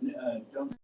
Don't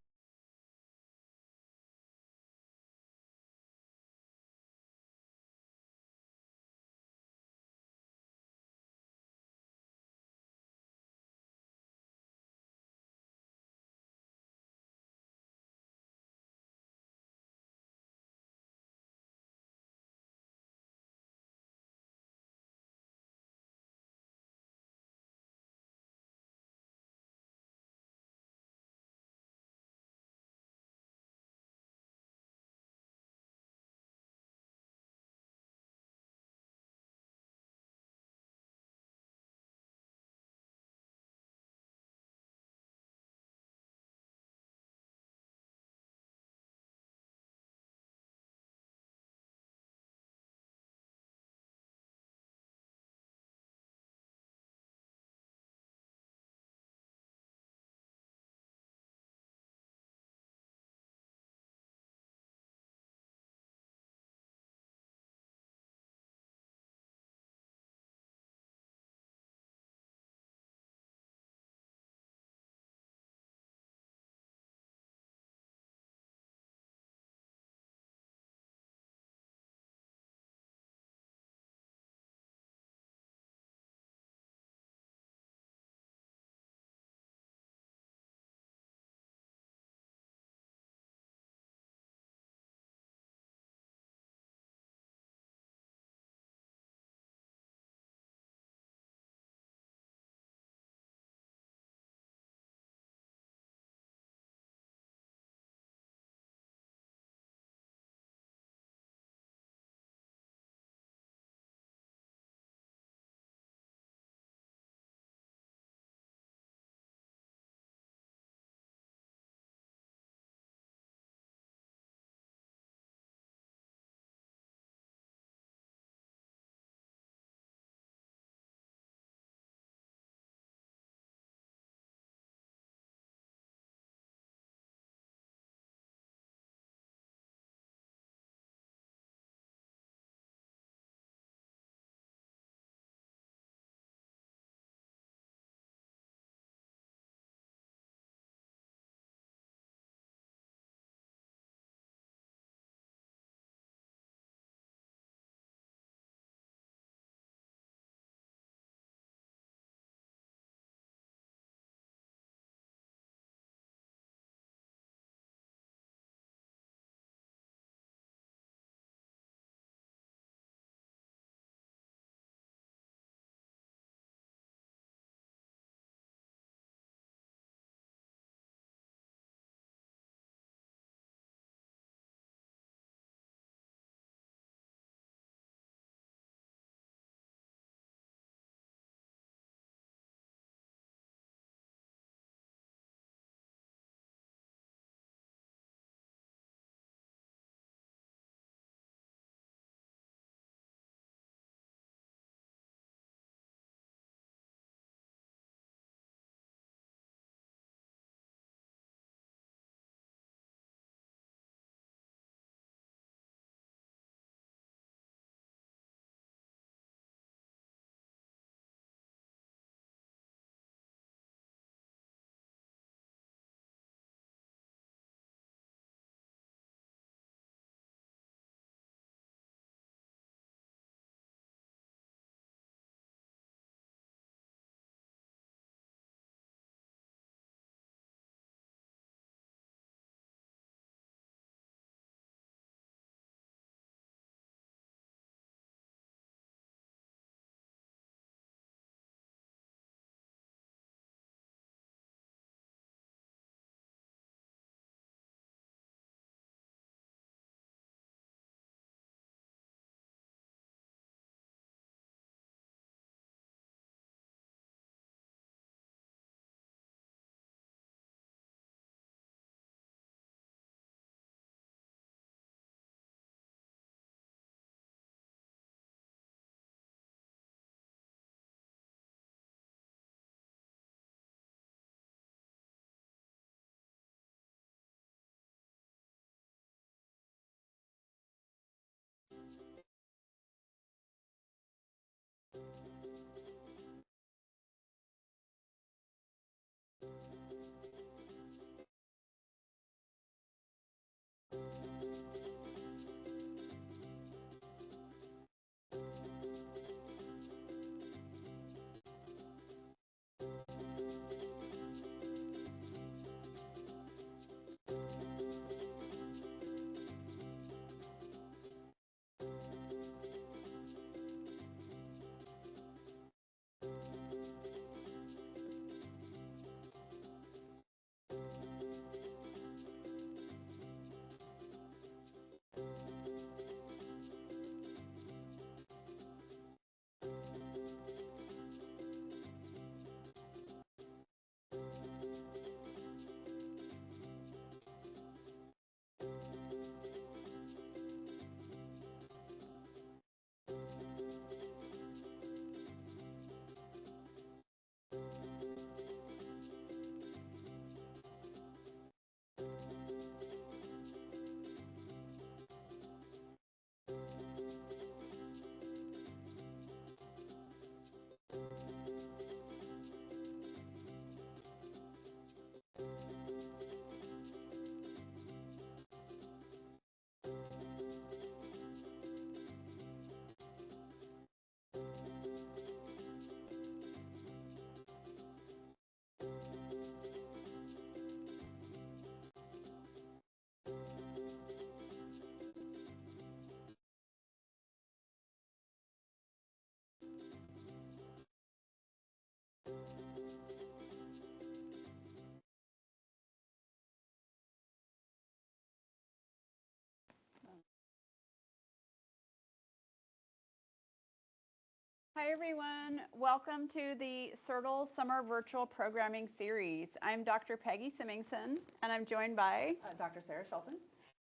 Hi everyone, welcome to the CERTL Summer Virtual Programming Series. I'm Dr. Peggy Symingson and I'm joined by Dr. Sarah Shelton.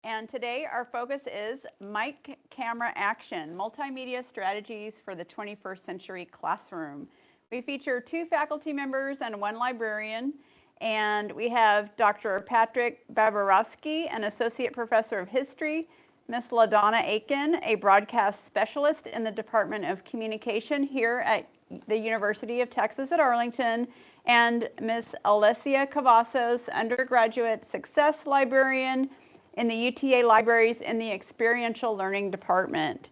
And today our focus is Mic Camera Action, Multimedia Strategies for the 21st Century Classroom. We feature 2 faculty members and 1 librarian, and we have Dr. Patrick Babarowski, an Associate Professor of History, Ms. LaDonna Aiken, a broadcast specialist in the Department of Communication here at the University of Texas at Arlington, and Ms. Alessia Cavazos, undergraduate success librarian in the UTA Libraries in the Experiential Learning Department.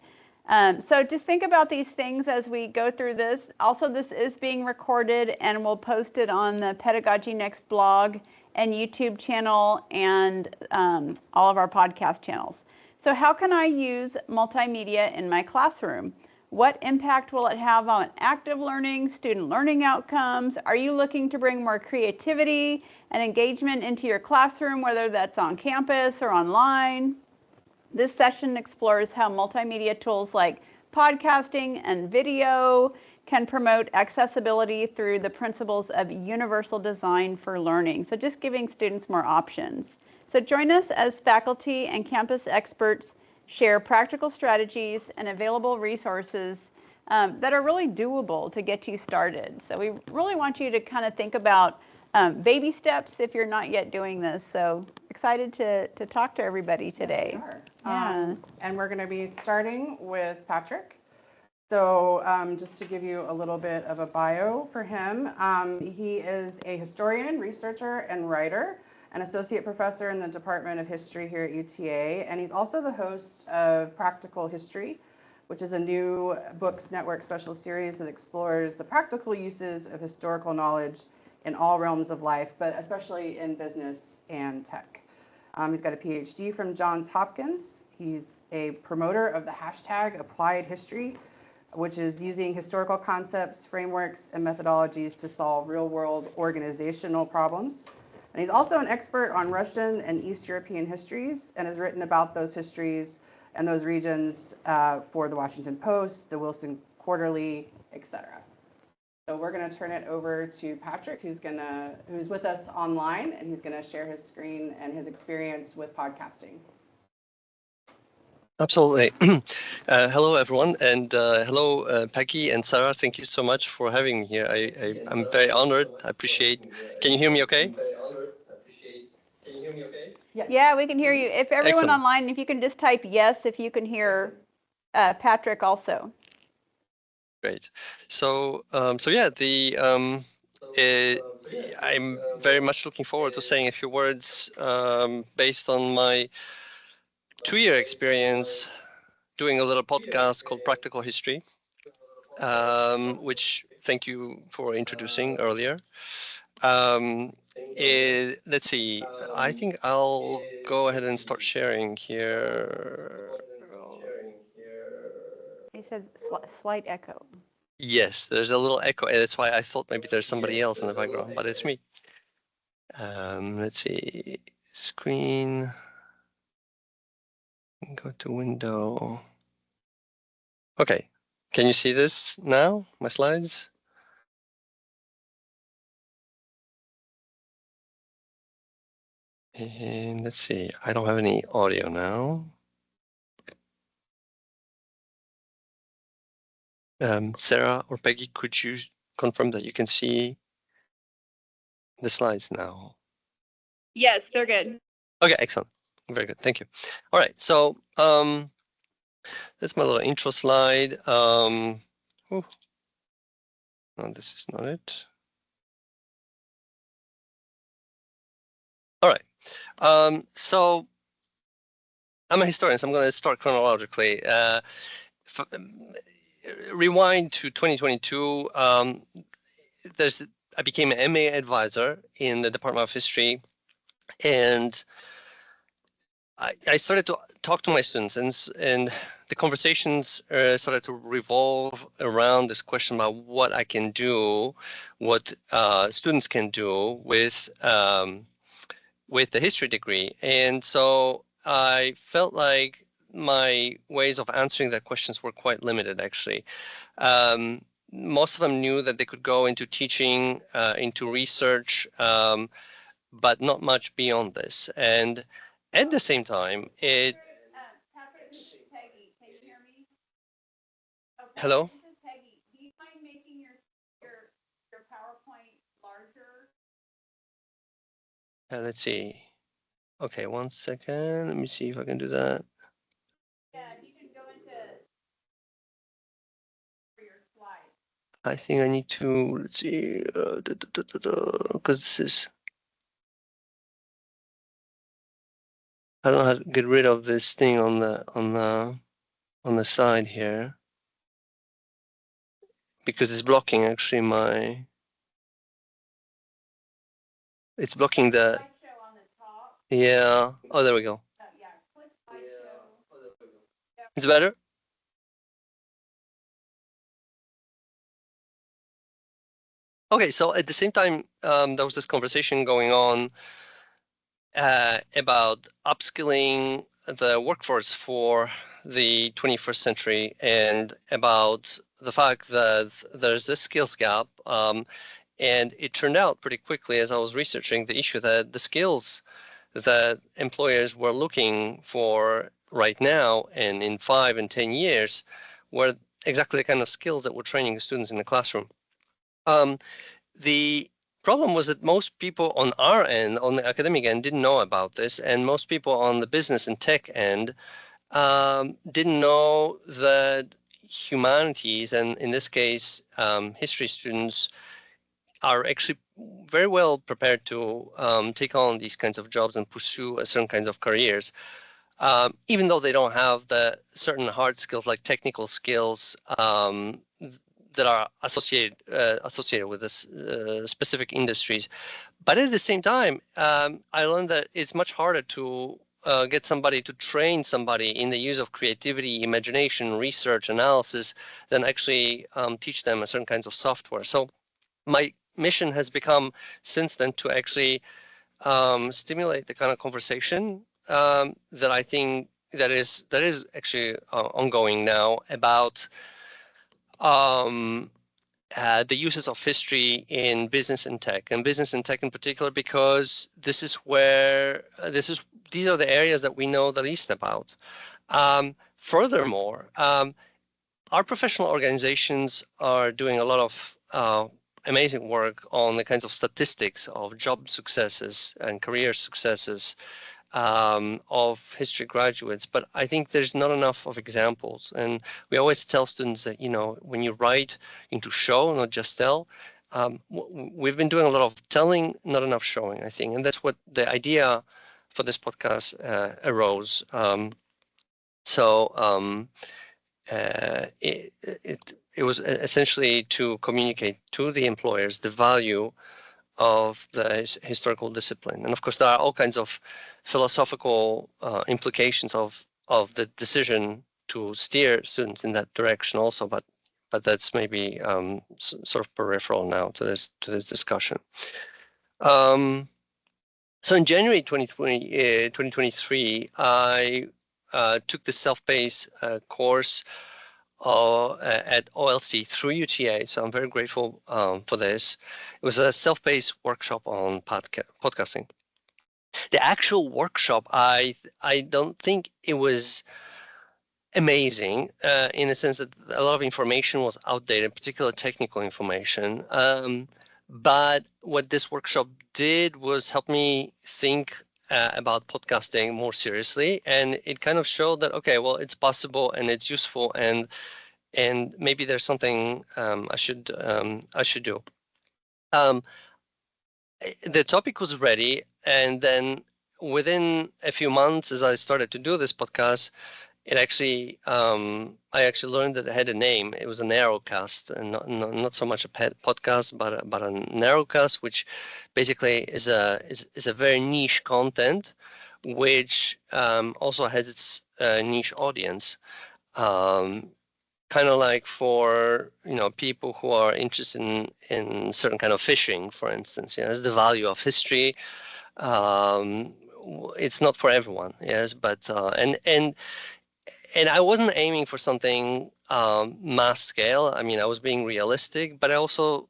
So just think about these things as we go through this. Also, this is being recorded and we'll post it on the Pedagogy Next blog and YouTube channel and all of our podcast channels. So how can I use multimedia in my classroom? What impact will it have on active learning, student learning outcomes? Are you looking to bring more creativity and engagement into your classroom, whether that's on campus or online? This session explores how multimedia tools like podcasting and video can promote accessibility through the principles of universal design for learning. So just giving students more options. So join us as faculty and campus experts share practical strategies and available resources that are really doable to get you started. So we really want you to kind of think about baby steps if you're not yet doing this. So excited to talk to everybody today. Yes, we are. And we're going to be starting with Patrick. So just to give you a little bit of a bio for him, he is a historian, researcher, and writer, an associate professor in the Department of History here at UTA, and he's also the host of Practical History, which is a new Books Network special series that explores the practical uses of historical knowledge in all realms of life, but especially in business and tech. He's got a PhD from Johns Hopkins. He's a promoter of the hashtag Applied History, which is using historical concepts, frameworks, and methodologies to solve real-world organizational problems. And he's also an expert on Russian and East European histories and has written about those histories and those regions for the Washington Post, the Wilson Quarterly, etc. So we're going to turn it over to Patrick, who's with us online, and he's going to share his screen and his experience with podcasting. Absolutely. Hello, everyone, and hello, Peggy and Sarah. Thank you so much for having me here. I'm very honored. I appreciate. Can you hear me okay? Yes. Yeah, we can hear you. If everyone Excellent. Online, if you can just type yes, if you can hear Patrick also. Great. So yeah, I'm very much looking forward to saying a few words based on my 2-year experience doing a little podcast called Practical History, which thank you for introducing earlier. Let's see, I think I'll go ahead and start sharing here. He said slight echo. Yes, there's a little echo, and that's why I thought maybe there's somebody else in the background, but it's me. Let's see, screen, go to window. Okay, can you see this now, my slides? And let's see, I don't have any audio now. Sarah or Peggy, could you confirm that you can see the slides now? Yes, they're good. Okay, excellent. Very good. Thank you. All right. So that's my little intro slide. No, this is not it. All right. So I'm a historian, so I'm going to start chronologically. Rewind to 2022. I became an MA advisor in the Department of History, and I started to talk to my students, and the conversations started to revolve around this question about what I can do, what students can do with the history degree. And so I felt like my ways of answering that questions were quite limited, actually. most of them knew that they could go into teaching, into research, but not much beyond this. And at the same time, Patrick, this is Peggy. Can you hear me? Oh, Patrick, hello? this is Peggy. Do you mind making your PowerPoint larger? Let's see. Okay, 1 second. Let me see if I can do that. Yeah, if you can go into for your slides. I think I need to, let's see, because this is, I don't know how to get rid of this thing on the side here, because it's blocking actually it's blocking the, Slideshow on the top. yeah. Oh, there we go. Yeah, click slideshow. It's better? Okay, so at the same time, there was this conversation going on about upskilling the workforce for the 21st century and about the fact that there's this skills gap. And it turned out pretty quickly as I was researching the issue that the skills that employers were looking for right now and in 5 and 10 years were exactly the kind of skills that we're training students in the classroom. The problem was that most people on our end, on the academic end, didn't know about this, and most people on the business and tech end didn't know that humanities, and in this case, history students, are actually very well prepared to take on these kinds of jobs and pursue certain kinds of careers, even though they don't have the certain hard skills like technical skills that are associated with this specific industries. But at the same time, I learned that it's much harder to get somebody to train somebody in the use of creativity, imagination, research, analysis, than actually teach them certain kinds of software. So my mission has become since then to actually stimulate the kind of conversation that I think that is actually ongoing now about the uses of history in business and tech, and business and tech in particular, because this is where these are the areas that we know the least about. Furthermore, our professional organizations are doing a lot of amazing work on the kinds of statistics of job successes and career successes of history graduates, but I think there's not enough of examples. And we always tell students that, when you write, you need to show, not just tell. We've been doing a lot of telling, not enough showing, I think. And that's what the idea for this podcast arose. It was essentially to communicate to the employers the value of the historical discipline. And of course, there are all kinds of philosophical implications of the decision to steer students in that direction also, but that's maybe sort of peripheral now to this discussion. So in January 2023, I took the self-paced course at OLC through UTA, so I'm very grateful for this. It was a self-paced workshop on podcasting. The actual workshop, I don't think it was amazing in the sense that a lot of information was outdated, particularly technical information. But what this workshop did was help me think about podcasting more seriously, and it kind of showed that, okay, well, it's possible and it's useful, and maybe there's something I should do. The topic was ready, and then within a few months, as I started to do this podcast, it actually I actually learned that it had a name. It was a narrowcast, and not so much a podcast, but a narrowcast, which basically is a very niche content, which also has its niche audience. Kind of like for people who are interested in certain kind of fishing, for instance. It's the value of history. It's not for everyone, yes, but and I wasn't aiming for something mass scale. I mean, I was being realistic, but I also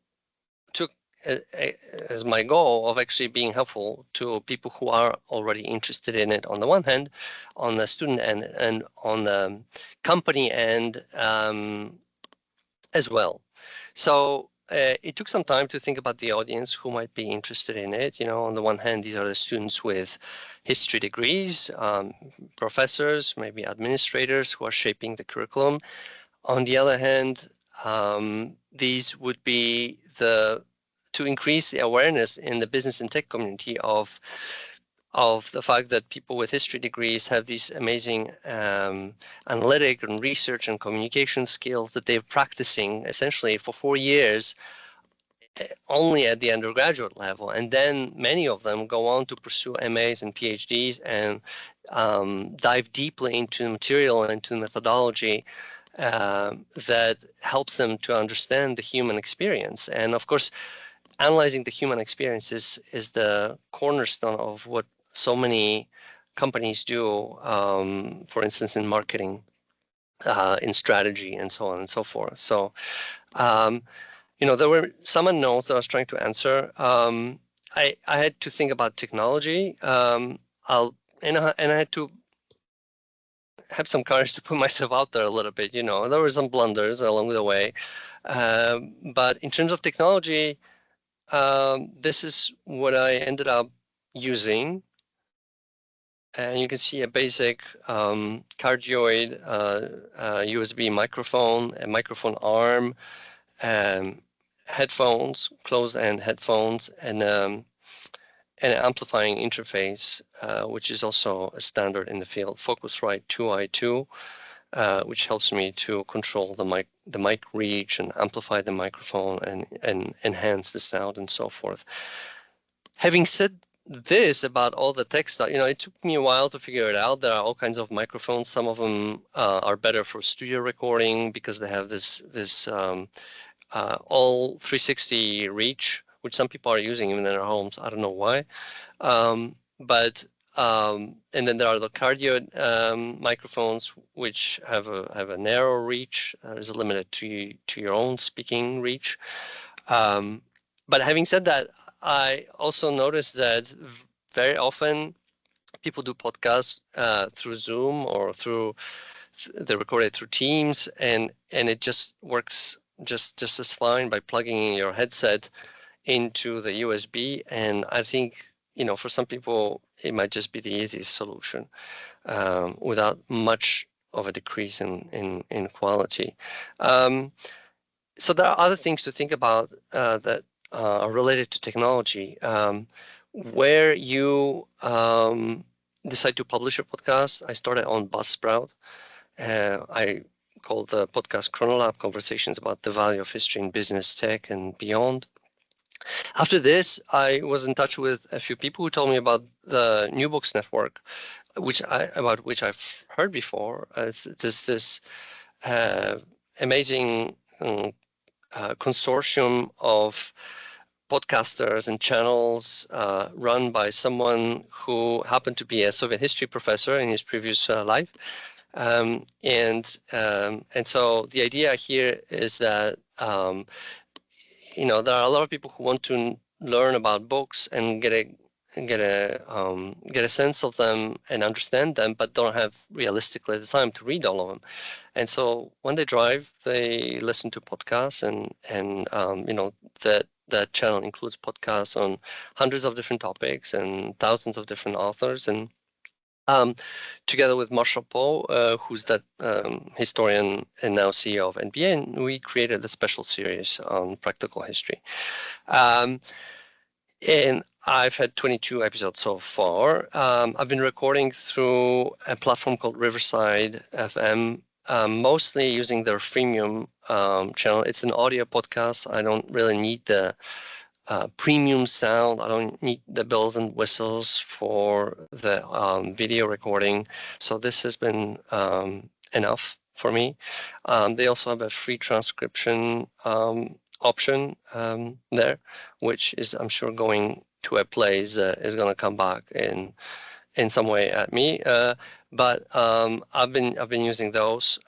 took as my goal of actually being helpful to people who are already interested in it on the one hand, on the student end, and on the company end as well. So it took some time to think about the audience who might be interested in it. You know, on the one hand, these are the students with history degrees, professors, maybe administrators who are shaping the curriculum. On the other hand, these would be to increase the awareness in the business and tech community of the fact that people with history degrees have these amazing analytic and research and communication skills that they're practicing essentially for 4 years only at the undergraduate level. And then many of them go on to pursue MAs and PhDs and dive deeply into the material and into the methodology that helps them to understand the human experience. And of course, analyzing the human experience is the cornerstone of what so many companies do, for instance, in marketing, in strategy, and so on and so forth. So, there were some unknowns that I was trying to answer. I had to think about technology. And I had to have some courage to put myself out there a little bit. There were some blunders along the way. But in terms of technology, this is what I ended up using. And you can see a basic cardioid USB microphone, a microphone arm, headphones, closed-end headphones, and an amplifying interface, which is also a standard in the field, Focusrite 2i2, which helps me to control the mic reach and amplify the microphone and enhance the sound and so forth. Having said this about all the tech stuff, it took me a while to figure it out. There are all kinds of microphones. Some of them are better for studio recording because they have this all 360 reach, which some people are using even in their homes. I don't know why. And then there are the cardioid microphones, which have a narrow reach. Is limited to your own speaking reach. But having said that, I also noticed that very often people do podcasts through Zoom or they record it through Teams, and it just works just as fine by plugging in your headset into the USB. And I think, for some people, it might just be the easiest solution without much of a decrease in quality. So there are other things to think about that are related to technology. Where you decide to publish a podcast, I started on Buzzsprout. I called the podcast Chronolab, Conversations about the Value of History in Business, Tech, and Beyond. After this, I was in touch with a few people who told me about the New Books Network, about which I've heard before. It's this amazing consortium of podcasters and channels run by someone who happened to be a Soviet history professor in his previous life. And so the idea here is that there are a lot of people who want to learn about books and get a sense of them and understand them, but don't have realistically the time to read all of them. And so when they drive, they listen to podcasts, and that channel includes podcasts on hundreds of different topics and thousands of different authors. And together with Marshall Poe, who's that historian and now CEO of NBA, we created a special series on practical history. And I've had 22 episodes so far. I've been recording through a platform called Riverside FM, mostly using their freemium channel. It's an audio podcast. I don't really need the premium sound. I don't need the bells and whistles for the video recording. So this has been enough for me. They also have a free transcription option there, which is, I'm sure, going to a place is going to come back in some way at me. But I've been using those.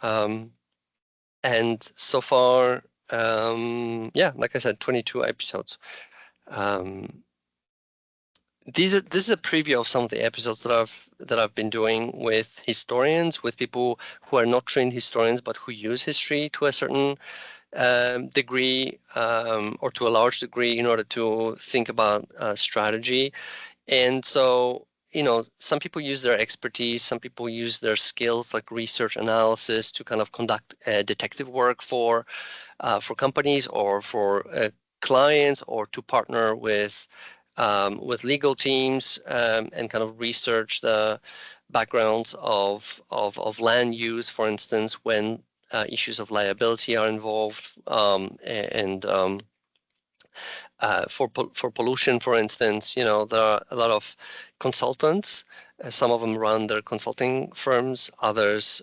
And so far, yeah, like I said, 22 episodes. This is a preview of some of the episodes that I've been doing with historians, with people who are not trained historians, but who use history to a certain degree, or to a large degree, in order to think about strategy. And so, some people use their expertise, some people use their skills like research analysis to kind of conduct detective work for companies or for clients, or to partner with legal teams, and kind of research the backgrounds of land use, for instance, when issues of liability are involved, and for pollution, for instance, there are a lot of consultants. Some of them run their consulting firms. Others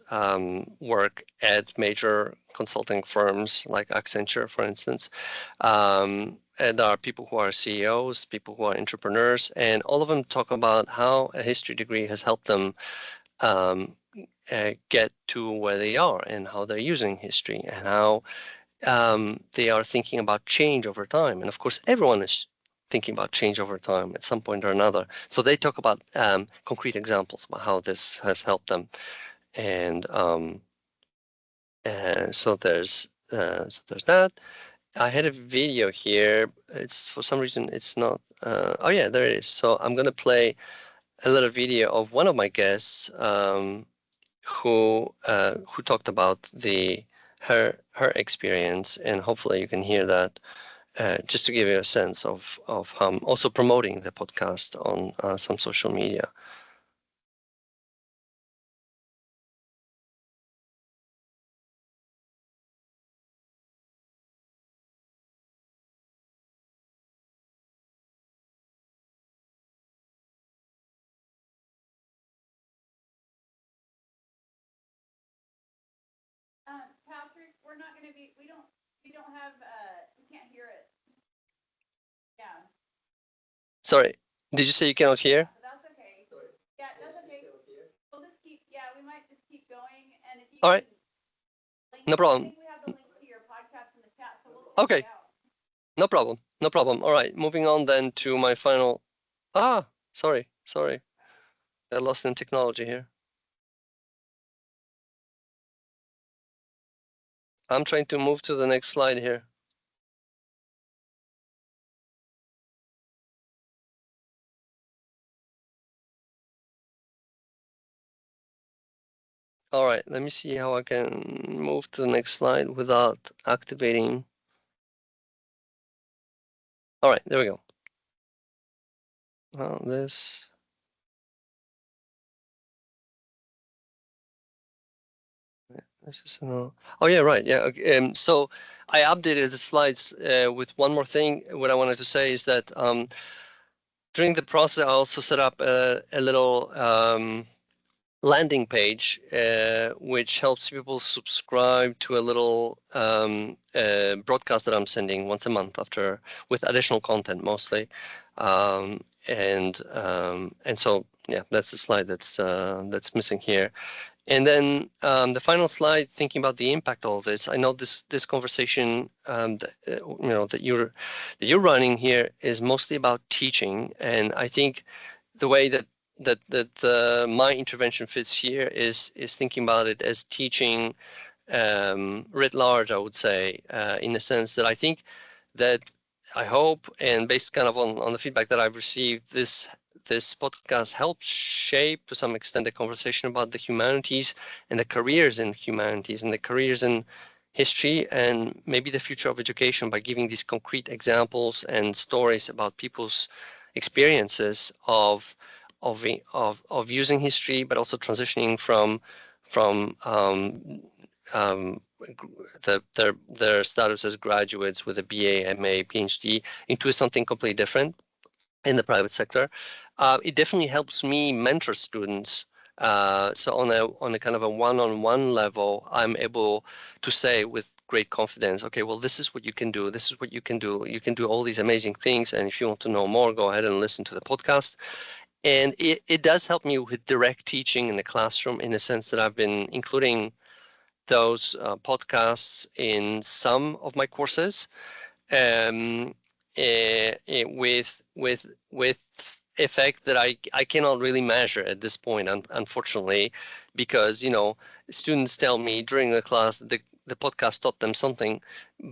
work at major consulting firms like Accenture, for instance. And there are people who are CEOs, people who are entrepreneurs, and all of them talk about how a history degree has helped them get to where they are, and how they're using history, and how they are thinking about change over time. And of course, everyone is thinking about change over time at some point or another. So they talk about concrete examples about how this has helped them. And so there's that. I had a video here. It's, for some reason, it's not. Oh yeah, there it is. So I'm gonna play a little video of one of my guests, who talked about her experience, and hopefully you can hear that, just to give you a sense of how I'm also promoting the podcast on some social media. Patrick, we can't hear it. Yeah. Sorry, did you say you cannot hear? That's okay. Yeah, that's okay. We'll just we might just keep going, and if you All right, link, no problem. I think we have the link to your podcast in the chat, so we'll Okay. it out. No problem. No problem. All right, moving on then to my final. Sorry. I lost in technology here. I'm trying to move to the next slide here. All right, let me see how I can move to the next slide without activating. All right, there we go. Well, this. This is no. Oh yeah, right. Yeah. Okay. So I updated the slides with one more thing. What I wanted to say is that during the process, I also set up a little landing page, which helps people subscribe to a little broadcast that I'm sending once a month, with additional content mostly. And so yeah, that's the slide that's missing here. And then the final slide, thinking about the impact of all this. I know this conversation that you're running here is mostly about teaching, and I think the way that my intervention fits here is thinking about it as teaching writ large. I would say, in the sense that I think that I hope, and based kind of on the feedback that I've received, this podcast helps shape to some extent the conversation about the humanities and the careers in humanities and the careers in history, and maybe the future of education, by giving these concrete examples and stories about people's experiences of using history, but also transitioning from their status as graduates with a BA, MA, PhD into something completely different in the private sector. It definitely helps me mentor students. So on a kind of a one-on-one level, I'm able to say with great confidence, okay, well, this is what you can do. This is what you can do. You can do all these amazing things. And if you want to know more, go ahead and listen to the podcast. And it does help me with direct teaching in the classroom, in the sense that I've been including those podcasts in some of my courses, with effect that I cannot really measure at this point, unfortunately, because students tell me during the class that the podcast taught them something,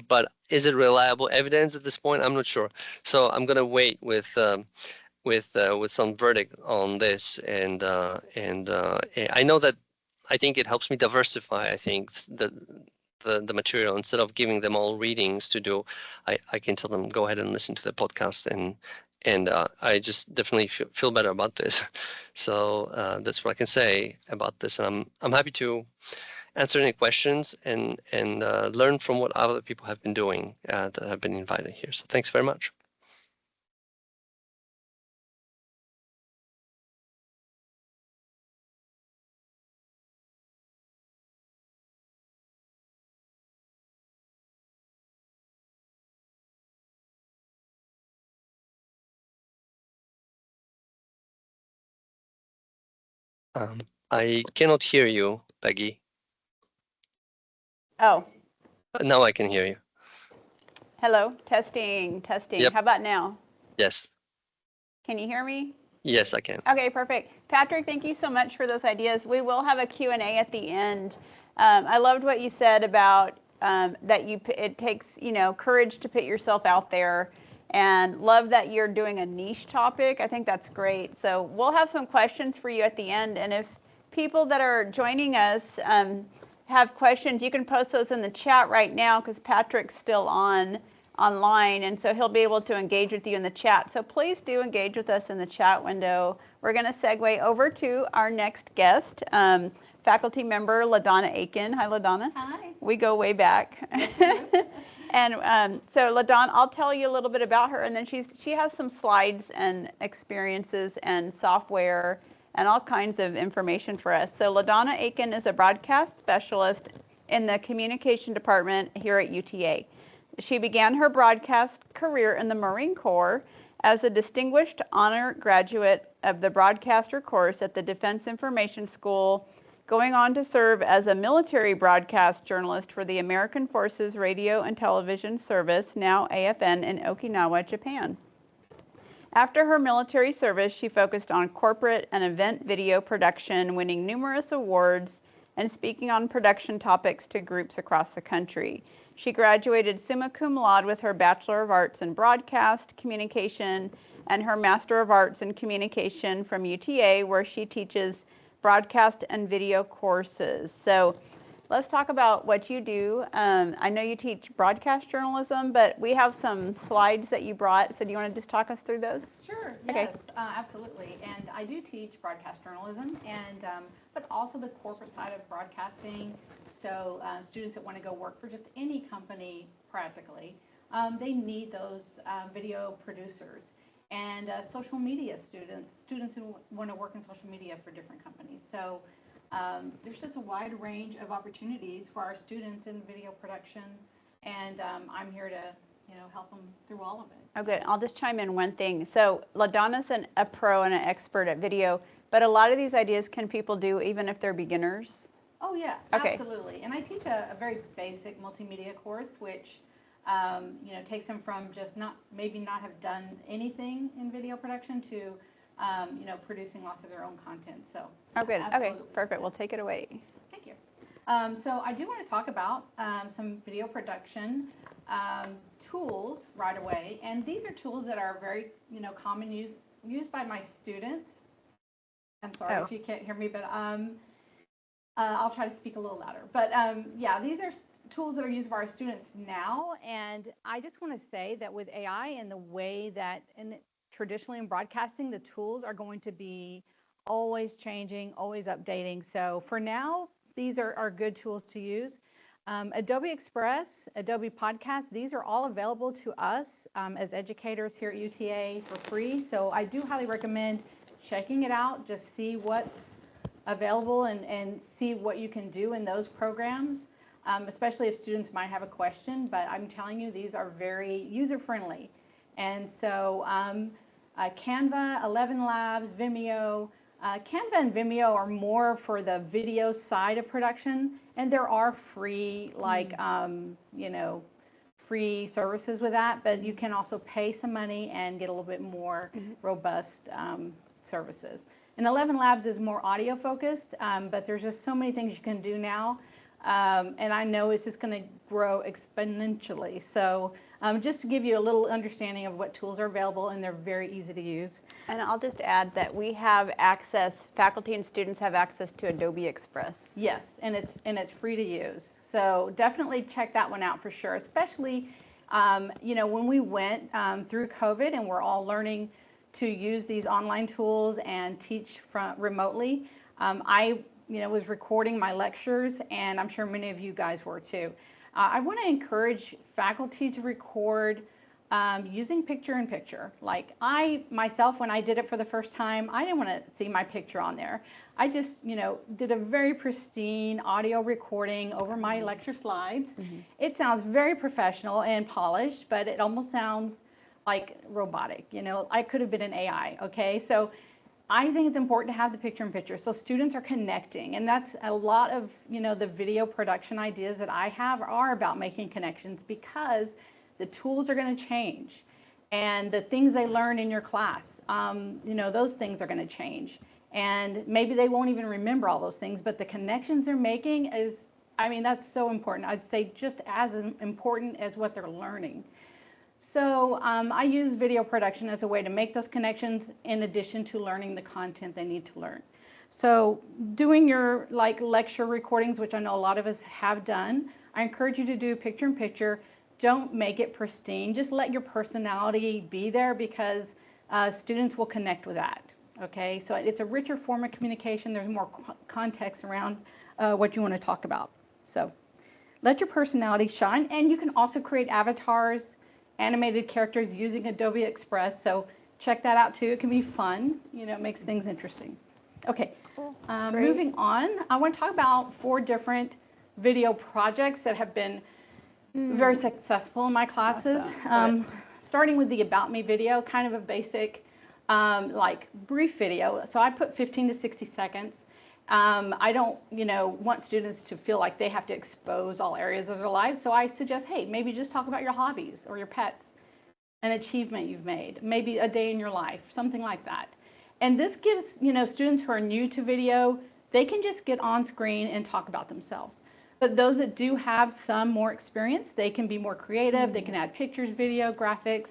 but is it reliable evidence at this point? I'm not sure. So I'm gonna wait with some verdict on this, and I know that I think it helps me diversify. I think the material, instead of giving them all readings to do, I can tell them go ahead and listen to the podcast, and I just definitely feel better about this. So that's what I can say about this, and I'm happy to answer any questions and learn from what other people have been doing that have been invited here. So thanks very much. I cannot hear you, Peggy. Oh, Now I can hear you. hello. Testing, testing. Yep. How about now? Yes. Can you hear me? Yes, I can. Okay, perfect. Patrick, thank you so much for those ideas. We will have a Q&A at the end. I loved what you said about that it takes, courage to put yourself out there, and love that you're doing a niche topic. I think that's great. So we'll have some questions for you at the end, and if people that are joining us have questions, you can post those in the chat right now, because Patrick's still online, and so he'll be able to engage with you in the chat. So please do engage with us in the chat window. We're going to segue over to our next guest, faculty member LaDonna Aiken. Hi, LaDonna. Hi. We go way back. And so LaDonna, I'll tell you a little bit about her, and then she has some slides and experiences and software and all kinds of information for us. So LaDonna Aiken is a broadcast specialist in the communication department here at UTA. She began her broadcast career in the Marine Corps as a distinguished honor graduate of the broadcaster course at the Defense Information School, going on to serve as a military broadcast journalist for the American Forces Radio and Television Service, now AFN, in Okinawa, Japan. After her military service, she focused on corporate and event video production, winning numerous awards and speaking on production topics to groups across the country. She graduated summa cum laude with her Bachelor of Arts in Broadcast Communication and her Master of Arts in Communication from UTA, where she teaches broadcast and video courses. So let's talk about what you do. I know you teach broadcast journalism, but we have some slides that you brought. So do you want to just talk us through those? Sure, Okay. yes, absolutely. And I do teach broadcast journalism, and but also the corporate side of broadcasting. So students that want to go work for just any company, practically, they need those video producers. And social media students who want to work in social media for different companies. So there's just a wide range of opportunities for our students in video production, and I'm here to help them through all of it. Oh, good. I'll just chime in one thing. So LaDonna's a pro and an expert at video, but a lot of these ideas can people do even if they're beginners? Oh yeah, Okay. absolutely. And I teach a very basic multimedia course, which takes them from just maybe not have done anything in video production to producing lots of their own content. So Oh, good. Okay, absolutely. perfect. We'll take it away. Thank you. So I do want to talk about some video production tools right away, and these are tools that are very common used by my students. I'm sorry if you can't hear me, but I'll try to speak a little louder. But yeah, these are tools that are used by our students now, and I just want to say that with AI and the way that traditionally in broadcasting, the tools are going to be always changing, always updating. So for now, these are good tools to use. Adobe Express, Adobe Podcast, these are all available to us as educators here at UTA for free. So I do highly recommend checking it out, just see what's available and see what you can do in those programs, especially if students might have a question. But I'm telling you, these are very user-friendly. And so Canva, 11 Labs, Vimeo. Canva and Vimeo are more for the video side of production, And there are free, like, you know, free services with that, but you can also pay some money and get a little bit more robust services. And 11 Labs is more audio focused, but there's just so many things you can do now. And I know it's just going to grow exponentially. So just to give you a little understanding of what tools are available, and they're very easy to use. And I'll just add that we have access, faculty and students have access to Adobe Express. Yes, and it's free to use. So definitely check that one out for sure, especially, you know, when we went through COVID and we're all learning to use these online tools and teach from remotely. I, you know, was recording my lectures, and I'm sure many of you guys were too. I want to encourage faculty to record using picture-in-picture. Like I myself, when I did it for the first time, I didn't want to see my picture on there. I just, you know, did a very pristine audio recording over my lecture slides. It sounds very professional and polished, but it almost sounds like robotic. You know, I could have been an AI, okay? So I think it's important to have the picture-in-picture so students are connecting, and that's a lot of, you know, the video production ideas that I have are about making connections, because the tools are going to change, and the things they learn in your class, you know, those things are going to change, and maybe they won't even remember all those things, but the connections they're making is, I mean, that's so important. I'd say just as important as what they're learning. So I use video production as a way to make those connections in addition to learning the content they need to learn. So doing your like lecture recordings, which I know a lot of us have done, I encourage you to do picture-in-picture. Don't make it pristine. Just let your personality be there, because students will connect with that. Okay, so it's a richer form of communication. There's more context around what you want to talk about. So let your personality shine, and you can also create avatars, animated characters using Adobe Express. So check that out too. It can be fun. You know, it makes things interesting. Okay, moving on. I want to talk about 4 different video projects that have been very successful in my classes. Awesome. Starting with the About Me video, kind of a basic, like brief video. So I put 15 to 60 seconds. I don't, you know, want students to feel like they have to expose all areas of their lives. So I suggest, hey, maybe just talk about your hobbies or your pets, an achievement you've made, maybe a day in your life, something like that. And this gives, you know, students who are new to video, they can just get on screen and talk about themselves. But those that do have some more experience, they can be more creative. They can add pictures, video, graphics.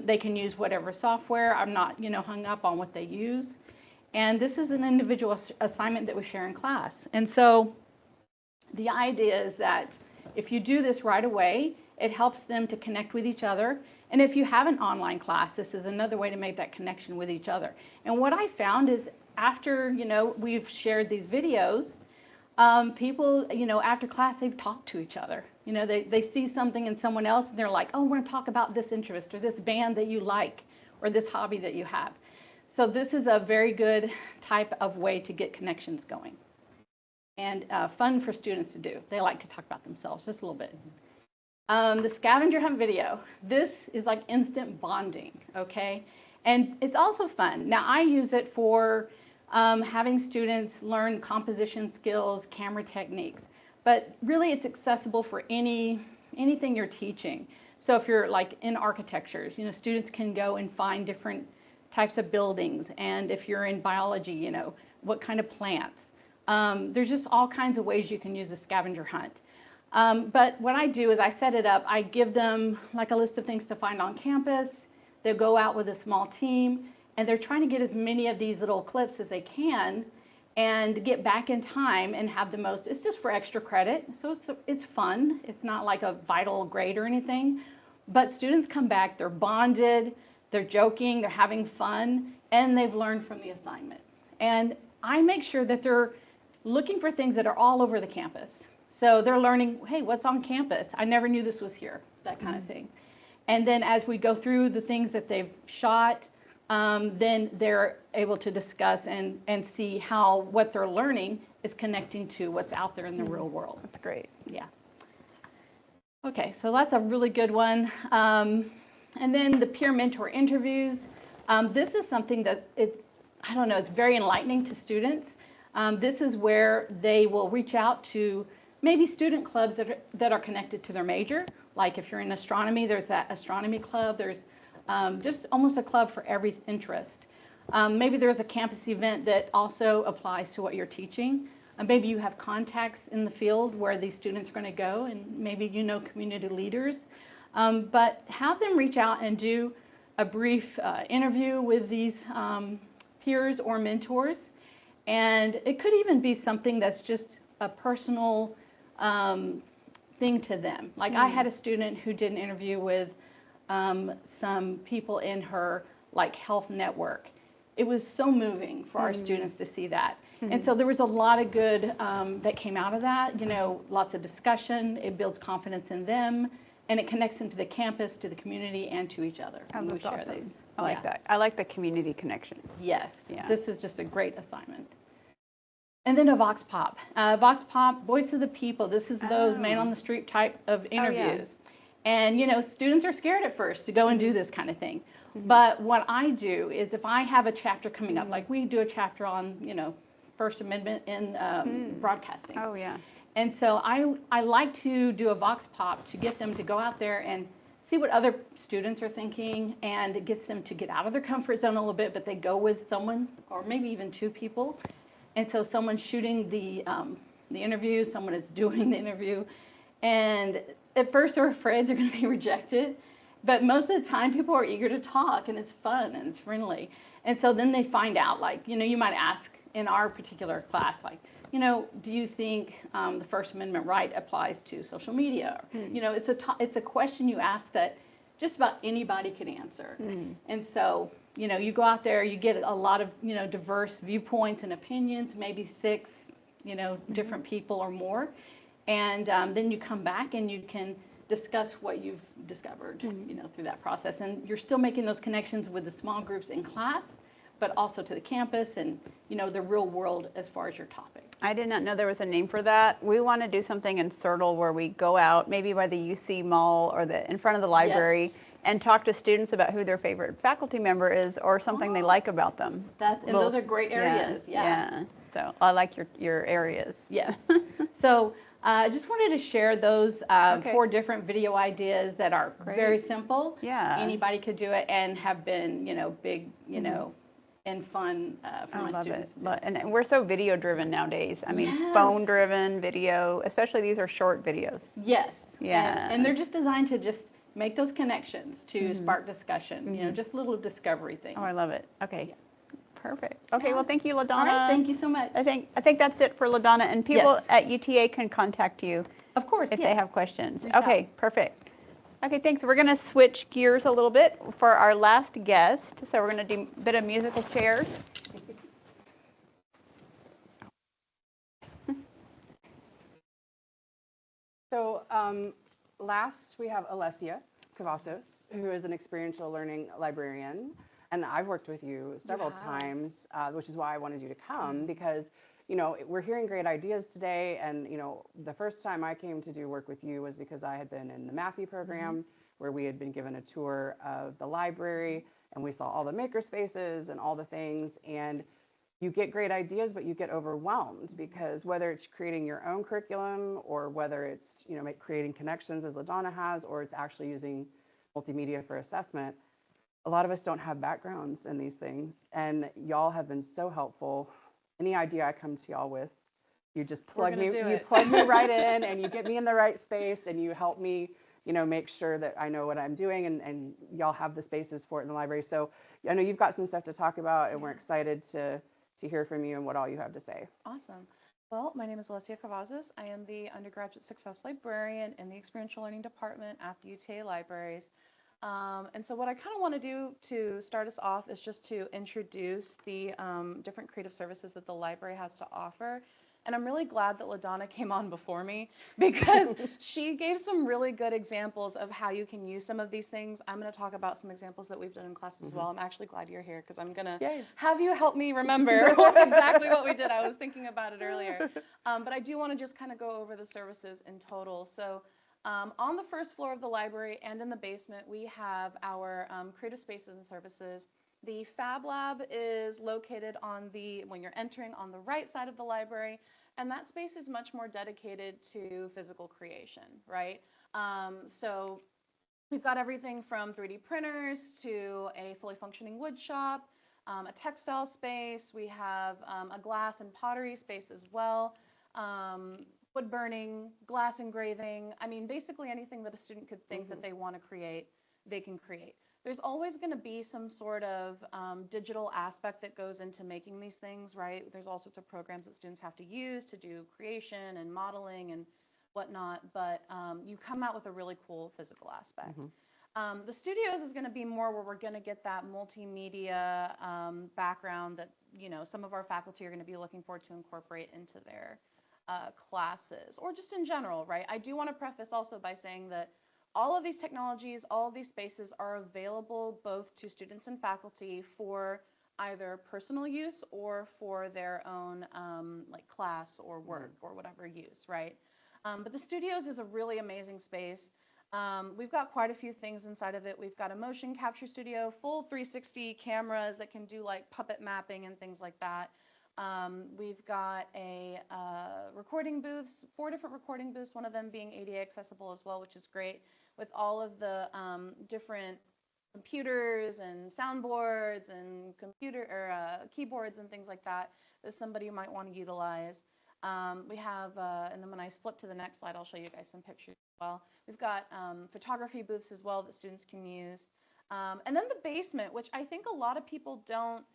They can use whatever software. I'm not, you know, hung up on what they use. And this is an individual assignment that we share in class. And so the idea is that if you do this right away, it helps them to connect with each other. And if you have an online class, this is another way to make that connection with each other. And what I found is after, you know, we've shared these videos, people, you know, after class, they've talked to each other. You know, they see something in someone else and they're like, oh, we're going to talk about this interest or this band that you like or this hobby that you have. So this is a very good type of way to get connections going, and fun for students to do. They like to talk about themselves just a little bit. The scavenger hunt video. This is like instant bonding, okay? And it's also fun. Now I use it for having students learn composition skills, camera techniques, but really it's accessible for anything you're teaching. So if you're like in architectures, you know, students can go and find different types of buildings, and if you're in biology, you know, what kind of plants. There's just all kinds of ways you can use a scavenger hunt. But what I do is I set it up, I give them like a list of things to find on campus. They'll go out with a small team, and they're trying to get as many of these little clips as they can and get back in time and have the most. It's just for extra credit, so it's fun. It's not like a vital grade or anything, but students come back, they're bonded, they're joking, they're having fun, and they've learned from the assignment. And I make sure that they're looking for things that are all over the campus. So they're learning, hey, what's on campus? I never knew this was here, that kind of thing. And then as we go through the things that they've shot, then they're able to discuss and see how what they're learning is connecting to what's out there in the real world. That's great. Yeah. Okay, so that's a really good one. And then the peer mentor interviews. This is something that I don't know, it's very enlightening to students. This is where they will reach out to maybe student clubs that are connected to their major. Like if you're in astronomy, there's that astronomy club. There's just almost a club for every interest. Maybe there's a campus event that also applies to what you're teaching. Maybe you have contacts in the field where these students are going to go, and maybe you know community leaders. But have them reach out and do a brief interview with these peers or mentors. And it could even be something that's just a personal thing to them. Like I had a student who did an interview with some people in her like health network. It was so moving for our students to see that. And so there was a lot of good that came out of that, you know, lots of discussion. It builds confidence in them, and it connects them to the campus, to the community, and to each other. Oh, when we that's share awesome. these. I like that. I like the community connection. Yes, Yeah. this is just a great assignment. And then a Vox Pop. Vox Pop, voice of the people. This is those man on the street type of interviews. And, you know, students are scared at first to go and do this kind of thing. But what I do is if I have a chapter coming up, like we do a chapter on, you know, First Amendment in broadcasting. Oh, yeah. And so I like to do a Vox Pop to get them to go out there and see what other students are thinking, and it gets them to get out of their comfort zone a little bit, but they go with someone or maybe even two people. And so someone's shooting the interview, someone is doing the interview. And at first they're afraid they're going to be rejected. But most of the time people are eager to talk, and it's fun and it's friendly. And so then they find out, like, you know, you might ask in our particular class, like, you know, do you think the First Amendment right applies to social media? You know, it's a question you ask that just about anybody could answer. And so, you know, you go out there, you get a lot of, you know, diverse viewpoints and opinions, maybe 6, you know, different people or more. And then you come back and you can discuss what you've discovered, you know, through that process. And you're still making those connections with the small groups in class, but also to the campus and, you know, the real world as far as your topic. I did not know there was a name for that. We want to do something in Cirtle where we go out, maybe by the UC Mall or in front of the library, and talk to students about who their favorite faculty member is or something they like about them. And those are great areas. Yeah. So I like your areas. Yes. So I just wanted to share those 4 different video ideas that are very simple. Yeah. Anybody could do it and have been, you know, big, you know, and fun for my students. And we're so video driven nowadays. I mean, phone driven video, especially these are short videos. Yes. Yeah. And they're just designed to just make those connections to spark discussion, you know, just little discovery things. Oh, I love it. Okay. Perfect. Okay, well, thank you, LaDonna. All right, thank you so much. I think that's it for LaDonna, and people at UTA can contact you Of course, if they have questions. Reach out. Okay, perfect. Okay, thanks. We're going to switch gears a little bit for our last guest. So we're going to do a bit of musical chairs. So last we have Alessia Cavazos, who is an experiential learning librarian. And I've worked with you several times, which is why I wanted you to come, because, you know, we're hearing great ideas today. And, you know, the first time I came to do work with you was because I had been in the Matthew program, where we had been given a tour of the library, and we saw all the maker spaces and all the things. And you get great ideas, but you get overwhelmed, because whether it's creating your own curriculum or whether it's, you know, creating connections as LaDonna has, or it's actually using multimedia for assessment, a lot of us don't have backgrounds in these things, and y'all have been so helpful. Any idea I come to y'all with, you just plug me right in, and you get me in the right space, and you help me, you know, make sure that I know what I'm doing, and y'all have the spaces for it in the library. So I know you've got some stuff to talk about, and we're excited to hear from you and what all you have to say. Awesome. Well, my name is Alessia Cavazos. I am the undergraduate success librarian in the experiential learning department at the UTA Libraries. And so what I kind of want to do to start us off is just to introduce the different creative services that the library has to offer. And I'm really glad that LaDonna came on before me, because she gave some really good examples of how you can use some of these things. I'm going to talk about some examples that we've done in classes as well. I'm actually glad you're here, because I'm going to have you help me remember exactly what we did. I was thinking about it earlier. But I do want to just kind of go over the services in total. So on the first floor of the library and in the basement, we have our creative spaces and services. The Fab Lab is located on when you're entering, on the right side of the library, and that space is much more dedicated to physical creation, right? So we've got everything from 3D printers to a fully functioning wood shop, a textile space. We have a glass and pottery space as well, wood burning, glass engraving. I mean, basically anything that a student could think that they want to create, they can create. There's always going to be some sort of digital aspect that goes into making these things, right? There's all sorts of programs that students have to use to do creation and modeling and whatnot, but you come out with a really cool physical aspect. The studios is going to be more where we're going to get that multimedia background that, you know, some of our faculty are going to be looking forward to incorporate into their classes, or just in general, right? I do want to preface also by saying that all of these technologies, all of these spaces are available both to students and faculty for either personal use or for their own like class or work or whatever use, right? But the studios is a really amazing space. We've got quite a few things inside of it. We've got a motion capture studio, full 360 cameras that can do like puppet mapping and things like that. We've got a recording booths, 4 different recording booths, one of them being ADA accessible as well, which is great, with all of the different computers and soundboards and keyboards and things like that that somebody might want to utilize. We have, and then when I flip to the next slide, I'll show you guys some pictures as well. We've got photography booths as well that students can use. And then the basement, which I think a lot of people don't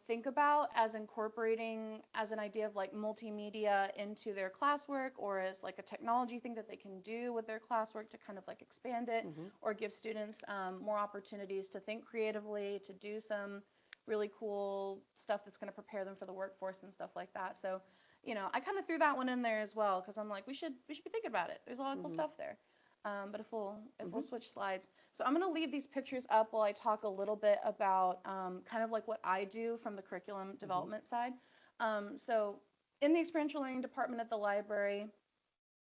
think about as incorporating as an idea of like multimedia into their classwork, or as like a technology thing that they can do with their classwork to kind of like expand it or give students more opportunities to think creatively, to do some really cool stuff that's going to prepare them for the workforce and stuff like that. So, you know, I kind of threw that one in there as well because I'm like, we should be thinking about it. There's a lot of cool stuff there. But if we'll switch slides. So I'm going to leave these pictures up while I talk a little bit about kind of like what I do from the curriculum development side. So in the experiential learning department at the library,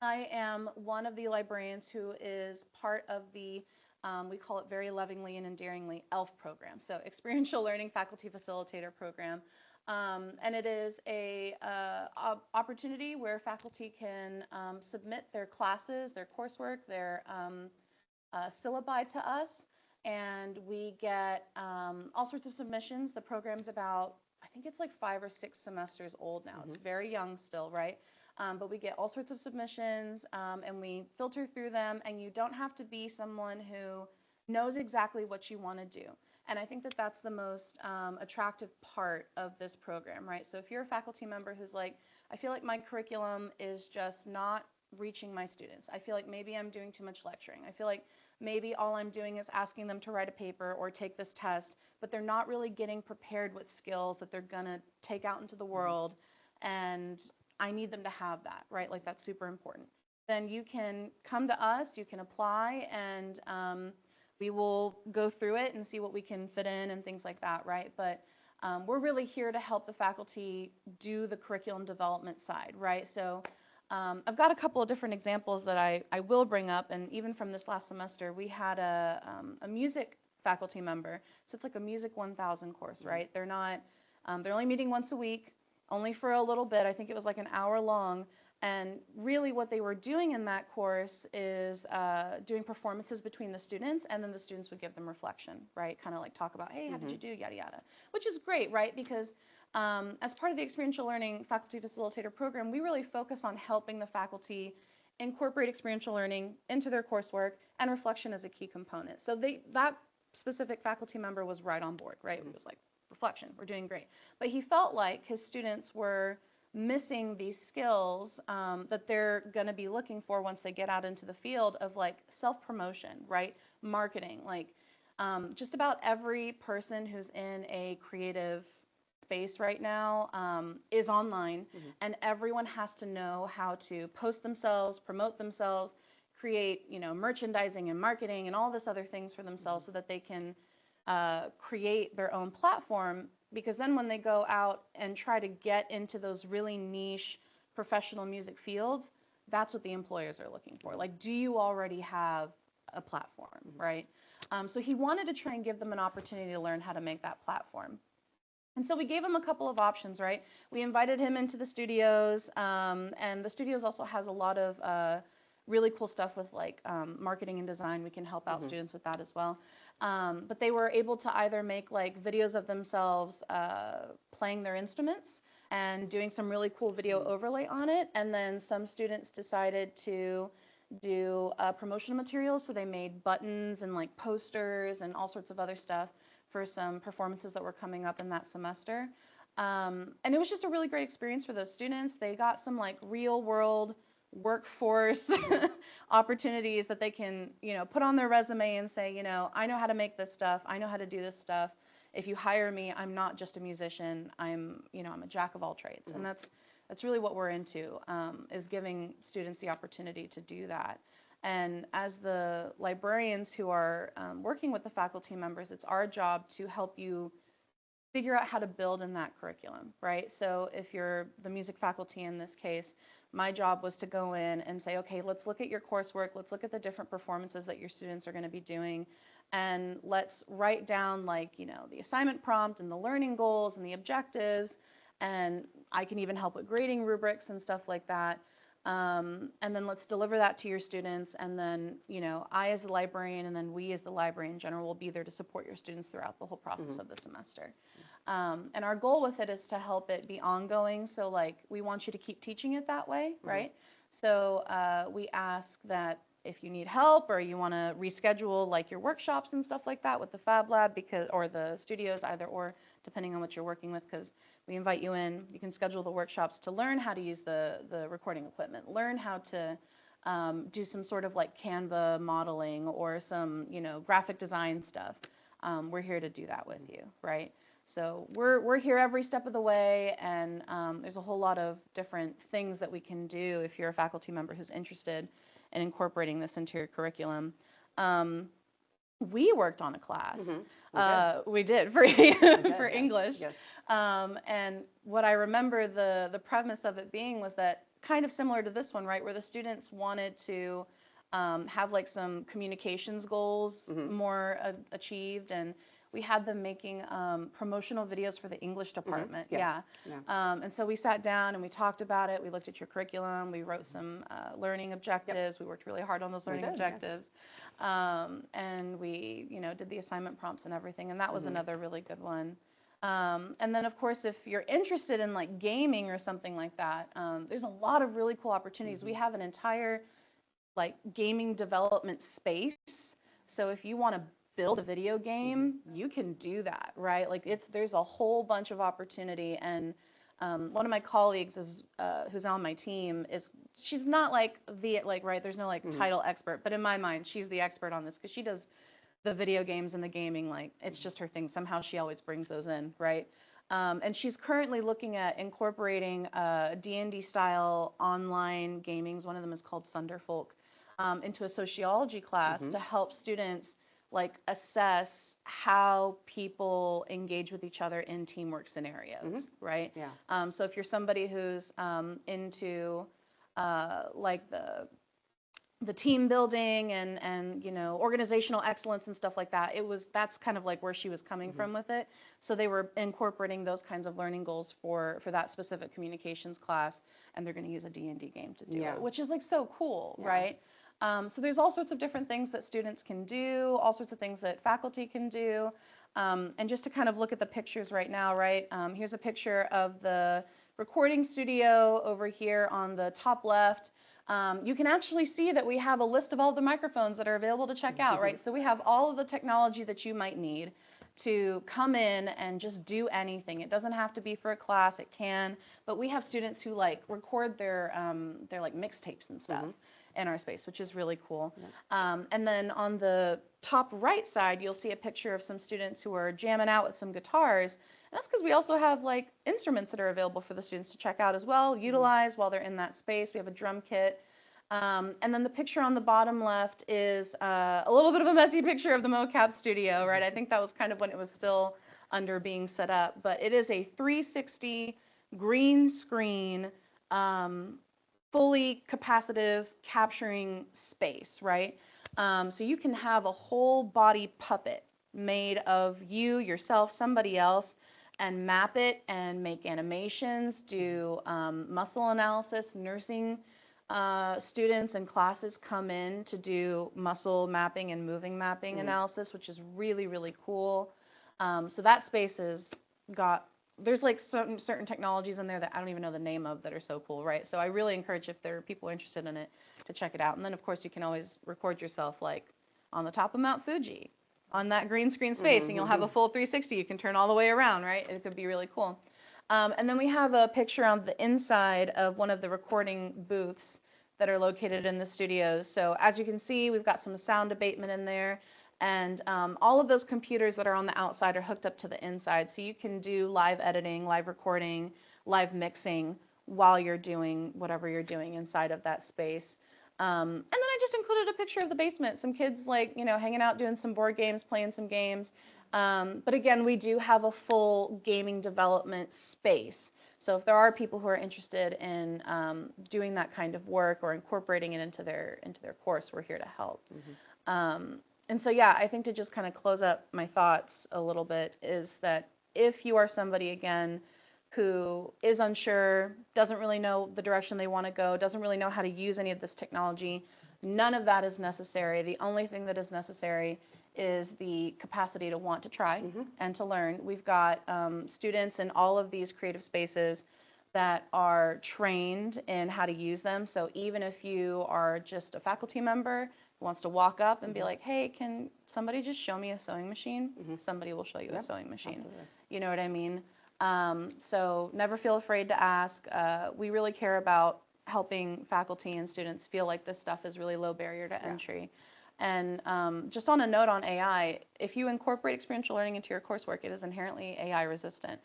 I am one of the librarians who is part of the, we call it very lovingly and endearingly, ELF program. So experiential learning faculty facilitator program. And it is a opportunity where faculty can submit their classes, their coursework, their syllabi to us, and we get all sorts of submissions. The program's about, I think it's like 5 or 6 semesters old now. It's very young still, right? But we get all sorts of submissions, and we filter through them, and you don't have to be someone who knows exactly what you want to do. And I think that that's the most attractive part of this program, right? So if you're a faculty member who's like, I feel like my curriculum is just not reaching my students. I feel like maybe I'm doing too much lecturing. I feel like maybe all I'm doing is asking them to write a paper or take this test, but they're not really getting prepared with skills that they're gonna take out into the world, and I need them to have that, right? Like that's super important. Then you can come to us, you can apply, and we will go through it and see what we can fit in and things like that, right? But we're really here to help the faculty do the curriculum development side, right? So I've got a couple of different examples that I will bring up, and even from this last semester, we had a music faculty member. So it's like a Music 1000 course, right? They're not, they're only meeting once a week, only for a little bit. I think it was like an hour long. And really what they were doing in that course is doing performances between the students, and then the students would give them reflection, right? Kind of like talk about, hey, how did you do, yada, yada, which is great, right? Because as part of the experiential learning faculty facilitator program, we really focus on helping the faculty incorporate experiential learning into their coursework, and reflection is a key component. So that specific faculty member was right on board, right? It was like, reflection, we're doing great. But he felt like his students were missing these skills that they're going to be looking for once they get out into the field of like self-promotion, right? Marketing, like just about every person who's in a creative space right now is online, and everyone has to know how to post themselves, promote themselves, create, you know, merchandising and marketing and all this other things for themselves so that they can create their own platform. Because then when they go out and try to get into those really niche professional music fields, that's what the employers are looking for. Like, do you already have a platform, right? So he wanted to try and give them an opportunity to learn how to make that platform. And so we gave him a couple of options, right? We invited him into the studios, and the studios also has a lot of really cool stuff with like marketing and design. We can help out students with that as well. But they were able to either make like videos of themselves playing their instruments and doing some really cool video overlay on it. And then some students decided to do promotional materials. So they made buttons and like posters and all sorts of other stuff for some performances that were coming up in that semester. And it was just a really great experience for those students. They got some like real world workforce opportunities that they can, put on their resume and say, I know how to make this stuff. I know how to do this stuff. If you hire me, I'm not just a musician. I'm a jack of all trades. And that's really what we're into, is giving students the opportunity to do that. And as the librarians who are working with the faculty members, it's our job to help you figure out how to build in that curriculum, right? So if you're the music faculty in this case, my job was to go in and say, okay, let's look at your coursework, let's look at the different performances that your students are going to be doing, and let's write down like, the assignment prompt and the learning goals and the objectives, and I can even help with grading rubrics and stuff like that. And then let's deliver that to your students, and then, I as the librarian and then we as the library in general will be there to support your students throughout the whole process of the semester. And our goal with it is to help it be ongoing, so like we want you to keep teaching it that way, right? So we ask that if you need help or you want to reschedule like your workshops and stuff like that with the Fab Lab, or the studios, either or, depending on what you're working with, because we invite you in. You can schedule the workshops to learn how to use the recording equipment, learn how to do some sort of like Canva modeling or some, graphic design stuff. We're here to do that with you, right? So we're here every step of the way, and there's a whole lot of different things that we can do if you're a faculty member who's interested in incorporating this into your curriculum. We worked on a class. We did for for English. Yes. And what I remember the premise of it being was that kind of similar to this one, right, where the students wanted to have like some communications goals more achieved, and we had them making promotional videos for the English department. Yeah. And so we sat down and we talked about it. We looked at your curriculum. We wrote some learning objectives. We worked really hard on those learning objectives. And we, did the assignment prompts and everything. And that was another really good one. And then, of course, if you're interested in like gaming or something like that, there's a lot of really cool opportunities. We have an entire like gaming development space. So if you want to build a video game, you can do that, right? Like there's a whole bunch of opportunity. And one of my colleagues is who's on my team she's not like right, there's no like title expert, but in my mind she's the expert on this because she does the video games and the gaming, like it's just her thing. Somehow she always brings those in, right? And she's currently looking at incorporating D&D style online gamings. One of them is called Sunderfolk, into a sociology class to help students like assess how people engage with each other in teamwork scenarios, right? Yeah. So if you're somebody who's into like the team building and organizational excellence and stuff like that, that's kind of like where she was coming from with it. So they were incorporating those kinds of learning goals for that specific communications class, and they're going to use a D&D game to do it, which is like so cool, right? So there's all sorts of different things that students can do, all sorts of things that faculty can do. And just to kind of look at the pictures right now, right? Here's a picture of the recording studio over here on the top left. You can actually see that we have a list of all the microphones that are available to check out, right? So we have all of the technology that you might need to come in and just do anything. It doesn't have to be for a class, it can, but we have students who like record their like mixtapes and stuff in our space, which is really cool. And then on the top right side, you'll see a picture of some students who are jamming out with some guitars. And that's because we also have like instruments that are available for the students to check out as well, utilize while they're in that space. We have a drum kit. And then the picture on the bottom left is a little bit of a messy picture of the mocap studio, right? I think that was kind of when it was still under being set up, but it is a 360 green screen, fully capacitive capturing space, right? So you can have a whole body puppet made of you, yourself, somebody else, and map it and make animations, do muscle analysis. Nursing students and classes come in to do muscle mapping and moving mapping analysis, which is really, really cool. So that space has got, there's like certain technologies in there that I don't even know the name of that are so cool, right? So I really encourage, if there are people interested in it, to check it out. And then of course you can always record yourself like on the top of Mount Fuji on that green screen space, and you'll have a full 360. You can turn all the way around, right? It could be really cool. And then we have a picture on the inside of one of the recording booths that are located in the studios. So as you can see, we've got some sound abatement in there. And all of those computers that are on the outside are hooked up to the inside. So you can do live editing, live recording, live mixing while you're doing whatever you're doing inside of that space. And then I just included a picture of the basement. Some kids like, you know, hanging out, doing some board games, playing some games. But again, we do have a full gaming development space. So if there are people who are interested in doing that kind of work or incorporating it into their course, we're here to help. And so, yeah, I think to just kind of close up my thoughts a little bit is that if you are somebody, again, who is unsure, doesn't really know the direction they want to go, doesn't really know how to use any of this technology, none of that is necessary. The only thing that is necessary is the capacity to want to try and to learn. We've got students in all of these creative spaces that are trained in how to use them. So even if you are just a faculty member who wants to walk up and be like, hey, can somebody just show me a sewing machine? Somebody will show you a sewing machine. Absolutely. You know what I mean? So never feel afraid to ask. We really care about helping faculty and students feel like this stuff is really low barrier to entry. And just on a note on AI, if you incorporate experiential learning into your coursework, it is inherently AI resistant.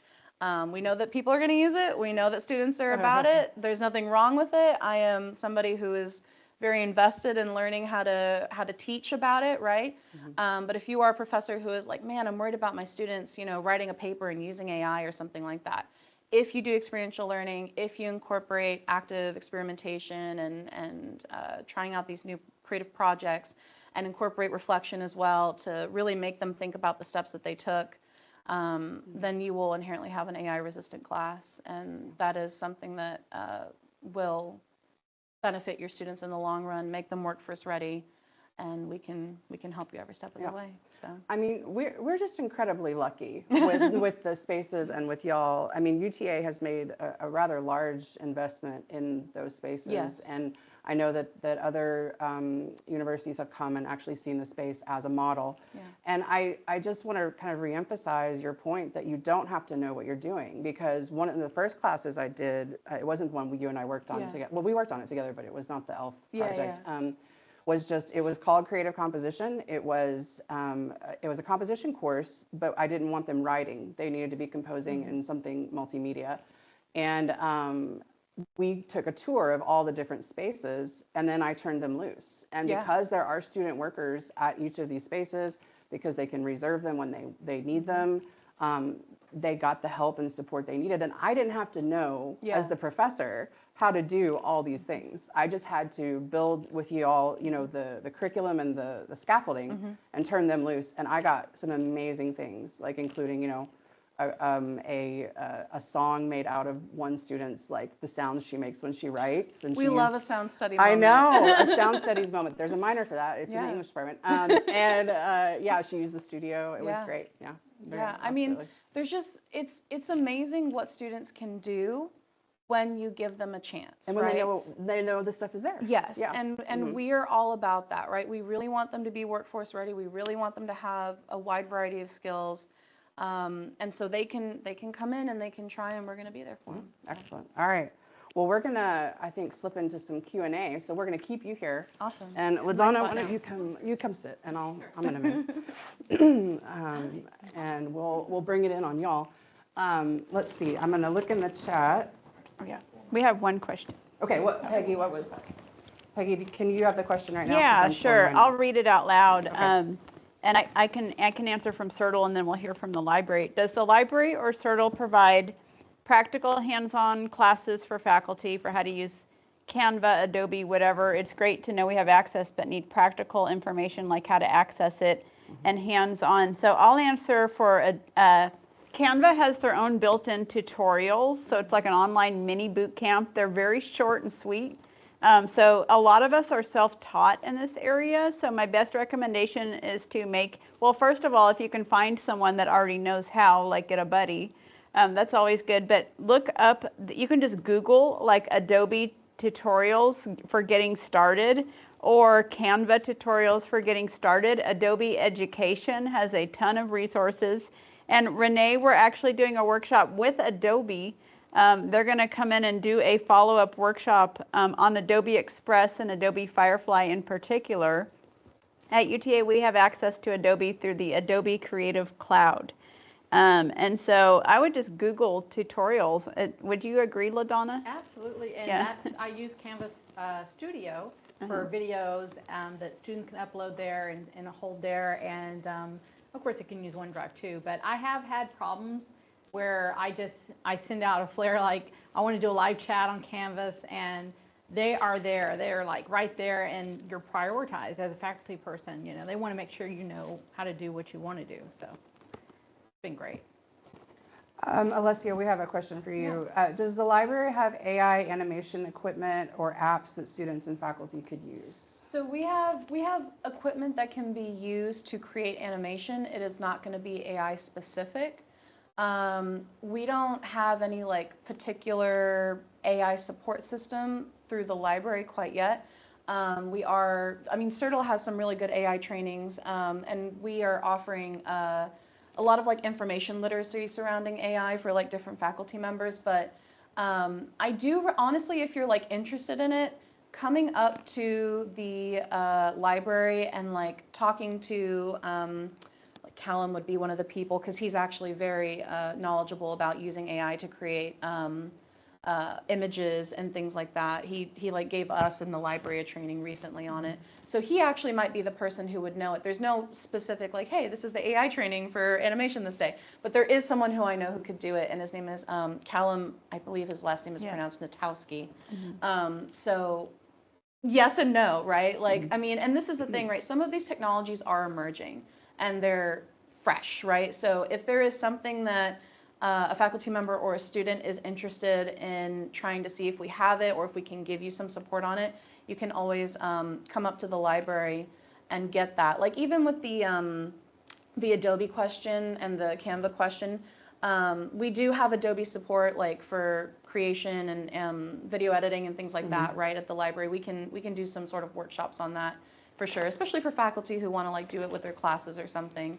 We know that people are going to use it. We know that students are about it. There's nothing wrong with it. I am somebody who is very invested in learning how to teach about it, right? But if you are a professor who is like, man, I'm worried about my students, you know, writing a paper and using AI or something like that. If you do experiential learning, if you incorporate active experimentation and trying out these new creative projects and incorporate reflection as well to really make them think about the steps that they took, then you will inherently have an AI-resistant class. And that is something that will benefit your students in the long run, make them workforce ready, and we can help you every step of the way. So I mean, we're just incredibly lucky with the spaces and with y'all. I mean, UTA has made a rather large investment in those spaces. Yes. And I know that other universities have come and actually seen the space as a model. Yeah. And I just want to kind of reemphasize your point that you don't have to know what you're doing, because one of the first classes I did, it wasn't one you and I worked on together. Well, we worked on it together, but it was not the ELF project. It was called Creative Composition. It was a composition course, but I didn't want them writing. They needed to be composing in something multimedia. And we took a tour of all the different spaces, and then I turned them loose. And because there are student workers at each of these spaces, because they can reserve them when they need them, they got the help and support they needed. And I didn't have to know, as the professor, how to do all these things. I just had to build with you all, you know, the curriculum and the scaffolding and turn them loose. And I got some amazing things, like including, you know, a song made out of one student's, like the sounds she makes when she writes. And we love a sound study moment. I know, a sound studies moment. There's a minor for that. It's in the English department. Yeah, she used the studio. It was great. Yeah. I mean, there's just, it's amazing what students can do when you give them a chance. And when right? they know this stuff is there. Yes, and we are all about that, right? We really want them to be workforce ready. We really want them to have a wide variety of skills. And so they can come in and they can try, and we're going to be there for them. So. Excellent. All right. Well, we're going to, I think, slip into some Q&A. So we're going to keep you here. Awesome. And LaDonna, why don't you come sit, and I'm going to move. And we'll bring it in on y'all. Let's see. I'm going to look in the chat. Oh, yeah. We have one question. Okay. Peggy, can you have the question right now? Yeah, sure. I'll read it out loud. Okay. And I can answer from CERTL, and then we'll hear from the library. Does the library or CERTL provide practical hands-on classes for faculty for how to use Canva, Adobe, whatever, it's great to know we have access, but need practical information like how to access it and hands-on. So I'll answer for Canva has their own built-in tutorials, so it's like an online mini boot camp. They're very short and sweet. So a lot of us are self-taught in this area. So my best recommendation is to well, first of all, if you can find someone that already knows how, like get a buddy, that's always good. But look up, you can just Google like Adobe tutorials for getting started or Canva tutorials for getting started. Adobe Education has a ton of resources. And Renee, we're actually doing a workshop with Adobe. They're going to come in and do a follow-up workshop on Adobe Express and Adobe Firefly in particular. At UTA, we have access to Adobe through the Adobe Creative Cloud. And so I would just Google tutorials. Would you agree, LaDonna? Absolutely, and Yeah. I use Canvas Studio for videos that students can upload there and hold there, and of course you can use OneDrive too. But I have had problems where I send out a flare like I want to do a live chat on Canvas, and they are there. They're like right there, and you're prioritized as a faculty person. You know, they want to make sure you know how to do what you want to do. So it's been great. Alessia, we have a question for you. Does the library have AI animation equipment or apps that students and faculty could use? So we have equipment that can be used to create animation. It is not going to be AI specific. We don't have any like particular AI support system through the library quite yet. CERTL has some really good AI trainings, and we are offering a lot of like information literacy surrounding AI for like different faculty members. But I do honestly, if you're like interested in it, coming up to the library and like talking to like Callum would be one of the people, because he's actually very knowledgeable about using AI to create images and things like that. He like gave us in the library a training recently on it. So he actually might be the person who would know it. There's no specific like, hey, this is the AI training for animation this day. But there is someone who I know who could do it, and his name is Callum, I believe his last name is pronounced Natowski. So yes and no, right? Like, I mean, and this is the thing, right? Some of these technologies are emerging and they're fresh, right? So if there is something that a faculty member or a student is interested in trying to see if we have it or if we can give you some support on it, you can always come up to the library and get that. Like even with the Adobe question and the Canva question, we do have Adobe support like for creation and video editing and things like that, right, at the library. We can do some sort of workshops on that for sure, especially for faculty who want to like do it with their classes or something.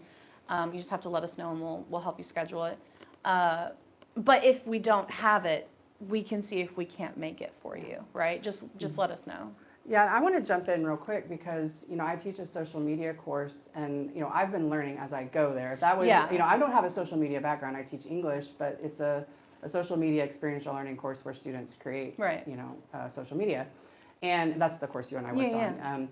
You just have to let us know and we'll help you schedule it. But if we don't have it, we can see if we can't make it for you, right? Just let us know. Yeah, I want to jump in real quick because, I teach a social media course and, I've been learning as I go there. That was, I don't have a social media background. I teach English, but it's a social media experiential learning course where students create, social media. And that's the course you and I worked on.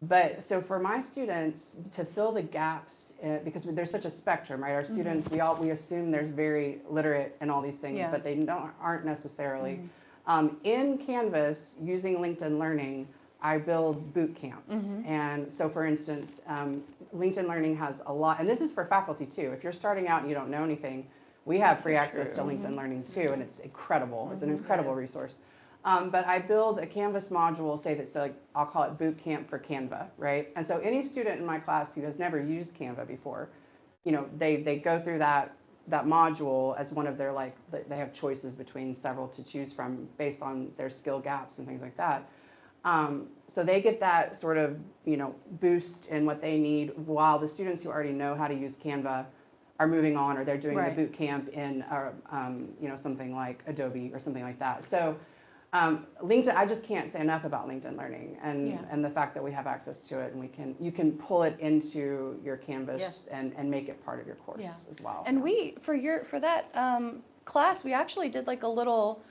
But so for my students to fill the gaps, because there's such a spectrum, right? Our students, we assume there's very literate in all these things, but they aren't necessarily. In Canvas, using LinkedIn Learning, I build boot camps. And so for instance, LinkedIn Learning has a lot, and this is for faculty too. If you're starting out and you don't know anything, we have free access to LinkedIn Learning too, and it's incredible. It's an incredible resource. But I build a Canvas module, say that's like, I'll call it Boot Camp for Canva, right? And so any student in my class who has never used Canva before, they go through that module as one of their, like, they have choices between several to choose from based on their skill gaps and things like that. So they get that sort of, boost in what they need, while the students who already know how to use Canva are moving on, or they're doing the boot camp in, something like Adobe or something like that. So LinkedIn, I just can't say enough about LinkedIn Learning and the fact that we have access to it, and you can pull it into your Canvas and make it part of your course as well. And we for that class, we actually did like a little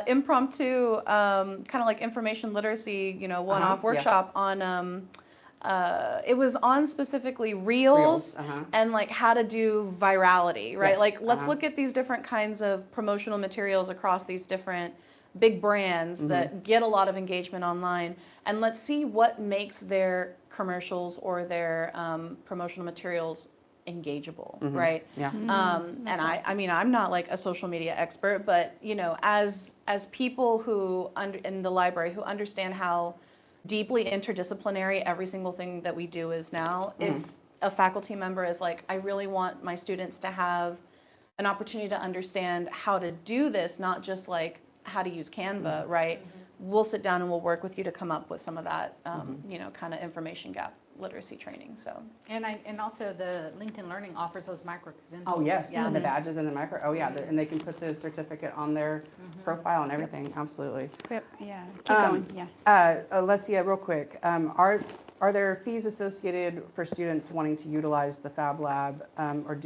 impromptu kind of like information literacy, one-off workshop on it was on specifically Reels and like how to do virality, right? Like let's look at these different kinds of promotional materials across these different big brands that get a lot of engagement online, and let's see what makes their commercials or their promotional materials engageable, right? Yeah. And I mean, I'm not like a social media expert, but you know, as people who in the library who understand how deeply interdisciplinary every single thing that we do is now, if a faculty member is like, I really want my students to have an opportunity to understand how to do this, not just like how to use Canva, right? We'll sit down and we'll work with you to come up with some of that, you know, kind of information gap literacy training. So. And also the LinkedIn Learning offers those micro credentials. Oh, yes, Yeah. and the badges and the micro, oh, yeah, and they can put the certificate on their profile and everything, absolutely. Yep, yeah, keep going, yeah. Alessia, real quick, are there fees associated for students wanting to utilize the Fab Lab, or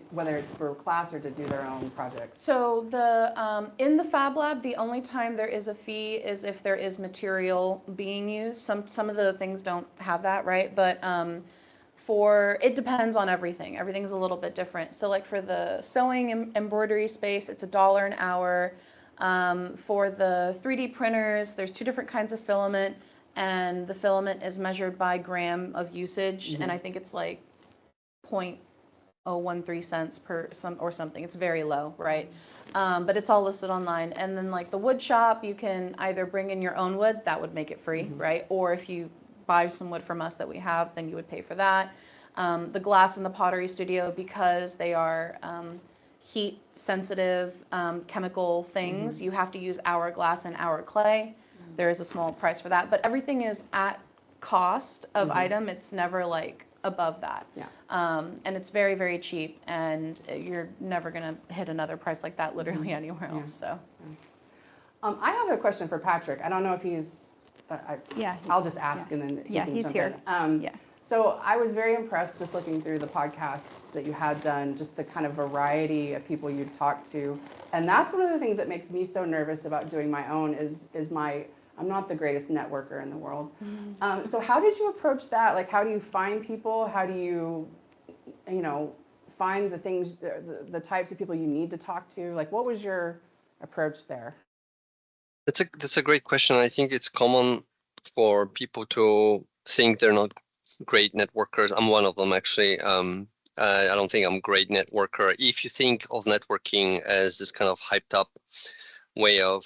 whether it's for class or to do their own projects? So the in the Fab Lab, the only time there is a fee is if there is material being used. Some of the things don't have that, right? But it depends on everything. Everything's a little bit different. So like for the sewing and embroidery space, it's $1 an hour. For the 3D printers, there's 2 different kinds of filament, and the filament is measured by gram of usage, and I think it's like 0.013 cents per or something. It's very low, right? But it's all listed online. And then like the wood shop, you can either bring in your own wood, that would make it free, right? Or if you buy some wood from us that we have, then you would pay for that. The glass in the pottery studio, because they are heat sensitive chemical things, you have to use our glass and our clay. There is a small price for that, but everything is at cost of item. It's never like above that. Yeah. And it's very, very cheap, and you're never gonna hit another price like that literally anywhere else. So. I have a question for Patrick. I don't know if he's, Yeah. I'll just ask and then he Yeah, can he's jump here. in. Yeah. So I was very impressed just looking through the podcasts that you had done, just the kind of variety of people you talked to. And that's one of the things that makes me so nervous about doing my own is I'm not the greatest networker in the world. So how did you approach that? Like, how do you find people? How do you, find the things, the types of people you need to talk to? Like, what was your approach there? That's a great question. I think it's common for people to think they're not great networkers. I'm one of them, actually. I don't think I'm a great networker. If you think of networking as this kind of hyped up way of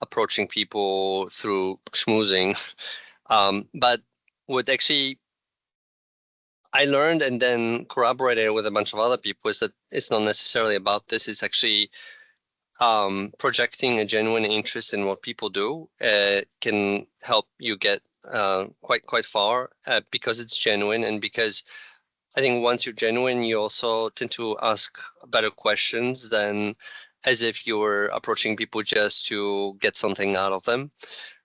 approaching people through schmoozing, but what actually I learned and then corroborated with a bunch of other people is that it's not necessarily about this. It's actually projecting a genuine interest in what people do can help you get quite far because it's genuine, and because I think once you're genuine, you also tend to ask better questions than as if you were approaching people just to get something out of them.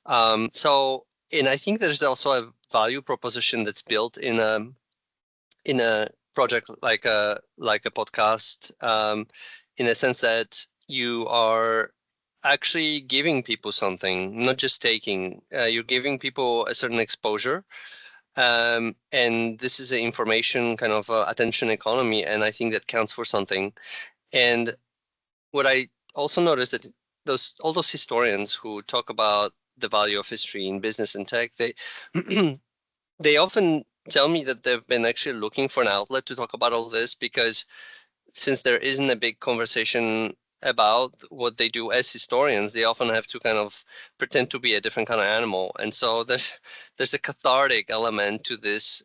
And I think there's also a value proposition that's built in a project like a podcast, in a sense that you are actually giving people something, not just taking. You're giving people a certain exposure, and this is an information kind of attention economy, and I think that counts for something. And what I also noticed that all those historians who talk about the value of history in business and tech, they often tell me that they've been actually looking for an outlet to talk about all this, because since there isn't a big conversation about what they do as historians, they often have to kind of pretend to be a different kind of animal. And so there's a cathartic element to this,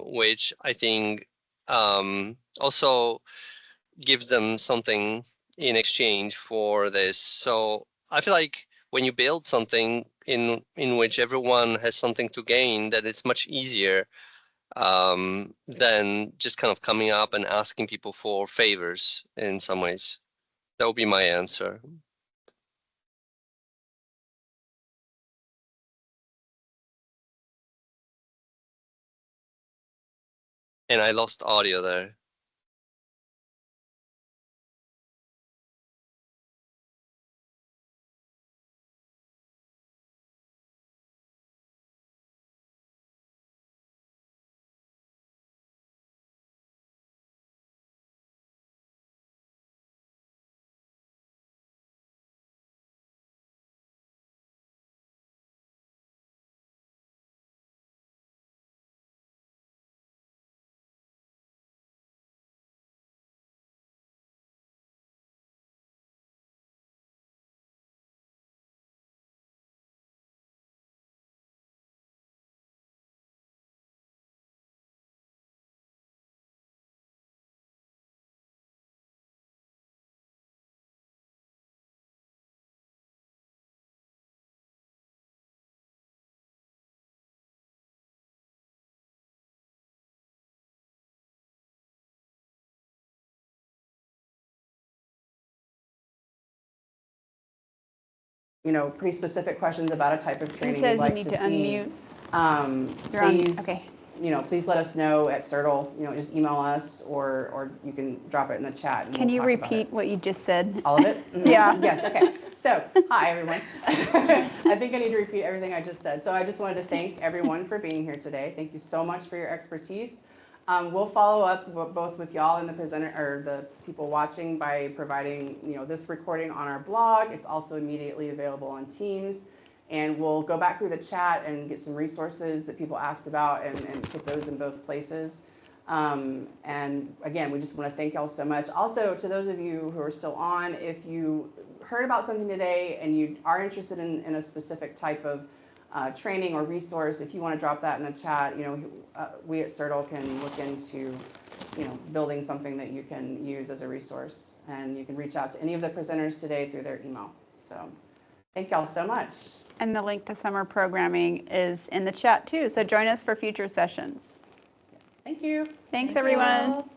which I think also gives them something in exchange for this. So I feel like when you build something in which everyone has something to gain, that it's much easier than just kind of coming up and asking people for favors in some ways. That would be my answer. And I lost audio there. pretty specific questions about a type of It training says you'd you like need to to see, unmute. You're on- please, okay. please let us know at CERTL. Just email us or you can drop it in the chat. And Can we'll you talk about it. repeat what you just said? All of it? Mhm. Yeah. Yes, okay. So, hi, everyone. I think I need to repeat everything I just said. So I just wanted to thank everyone for being here today. Thank you so much for your expertise. We'll follow up both with y'all and the presenter or the people watching by providing, this recording on our blog. It's also immediately available on Teams. And we'll go back through the chat and get some resources that people asked about and put those in both places. And again, we just want to thank y'all so much. Also, to those of you who are still on, if you heard about something today and you are interested in a specific type of training or resource, if you want to drop that in the chat, we at CERTL can look into, building something that you can use as a resource. And you can reach out to any of the presenters today through their email. So thank y'all so much. And the link to summer programming is in the chat too. So join us for future sessions. Yes, thank you. Thanks, Thank you everyone. all.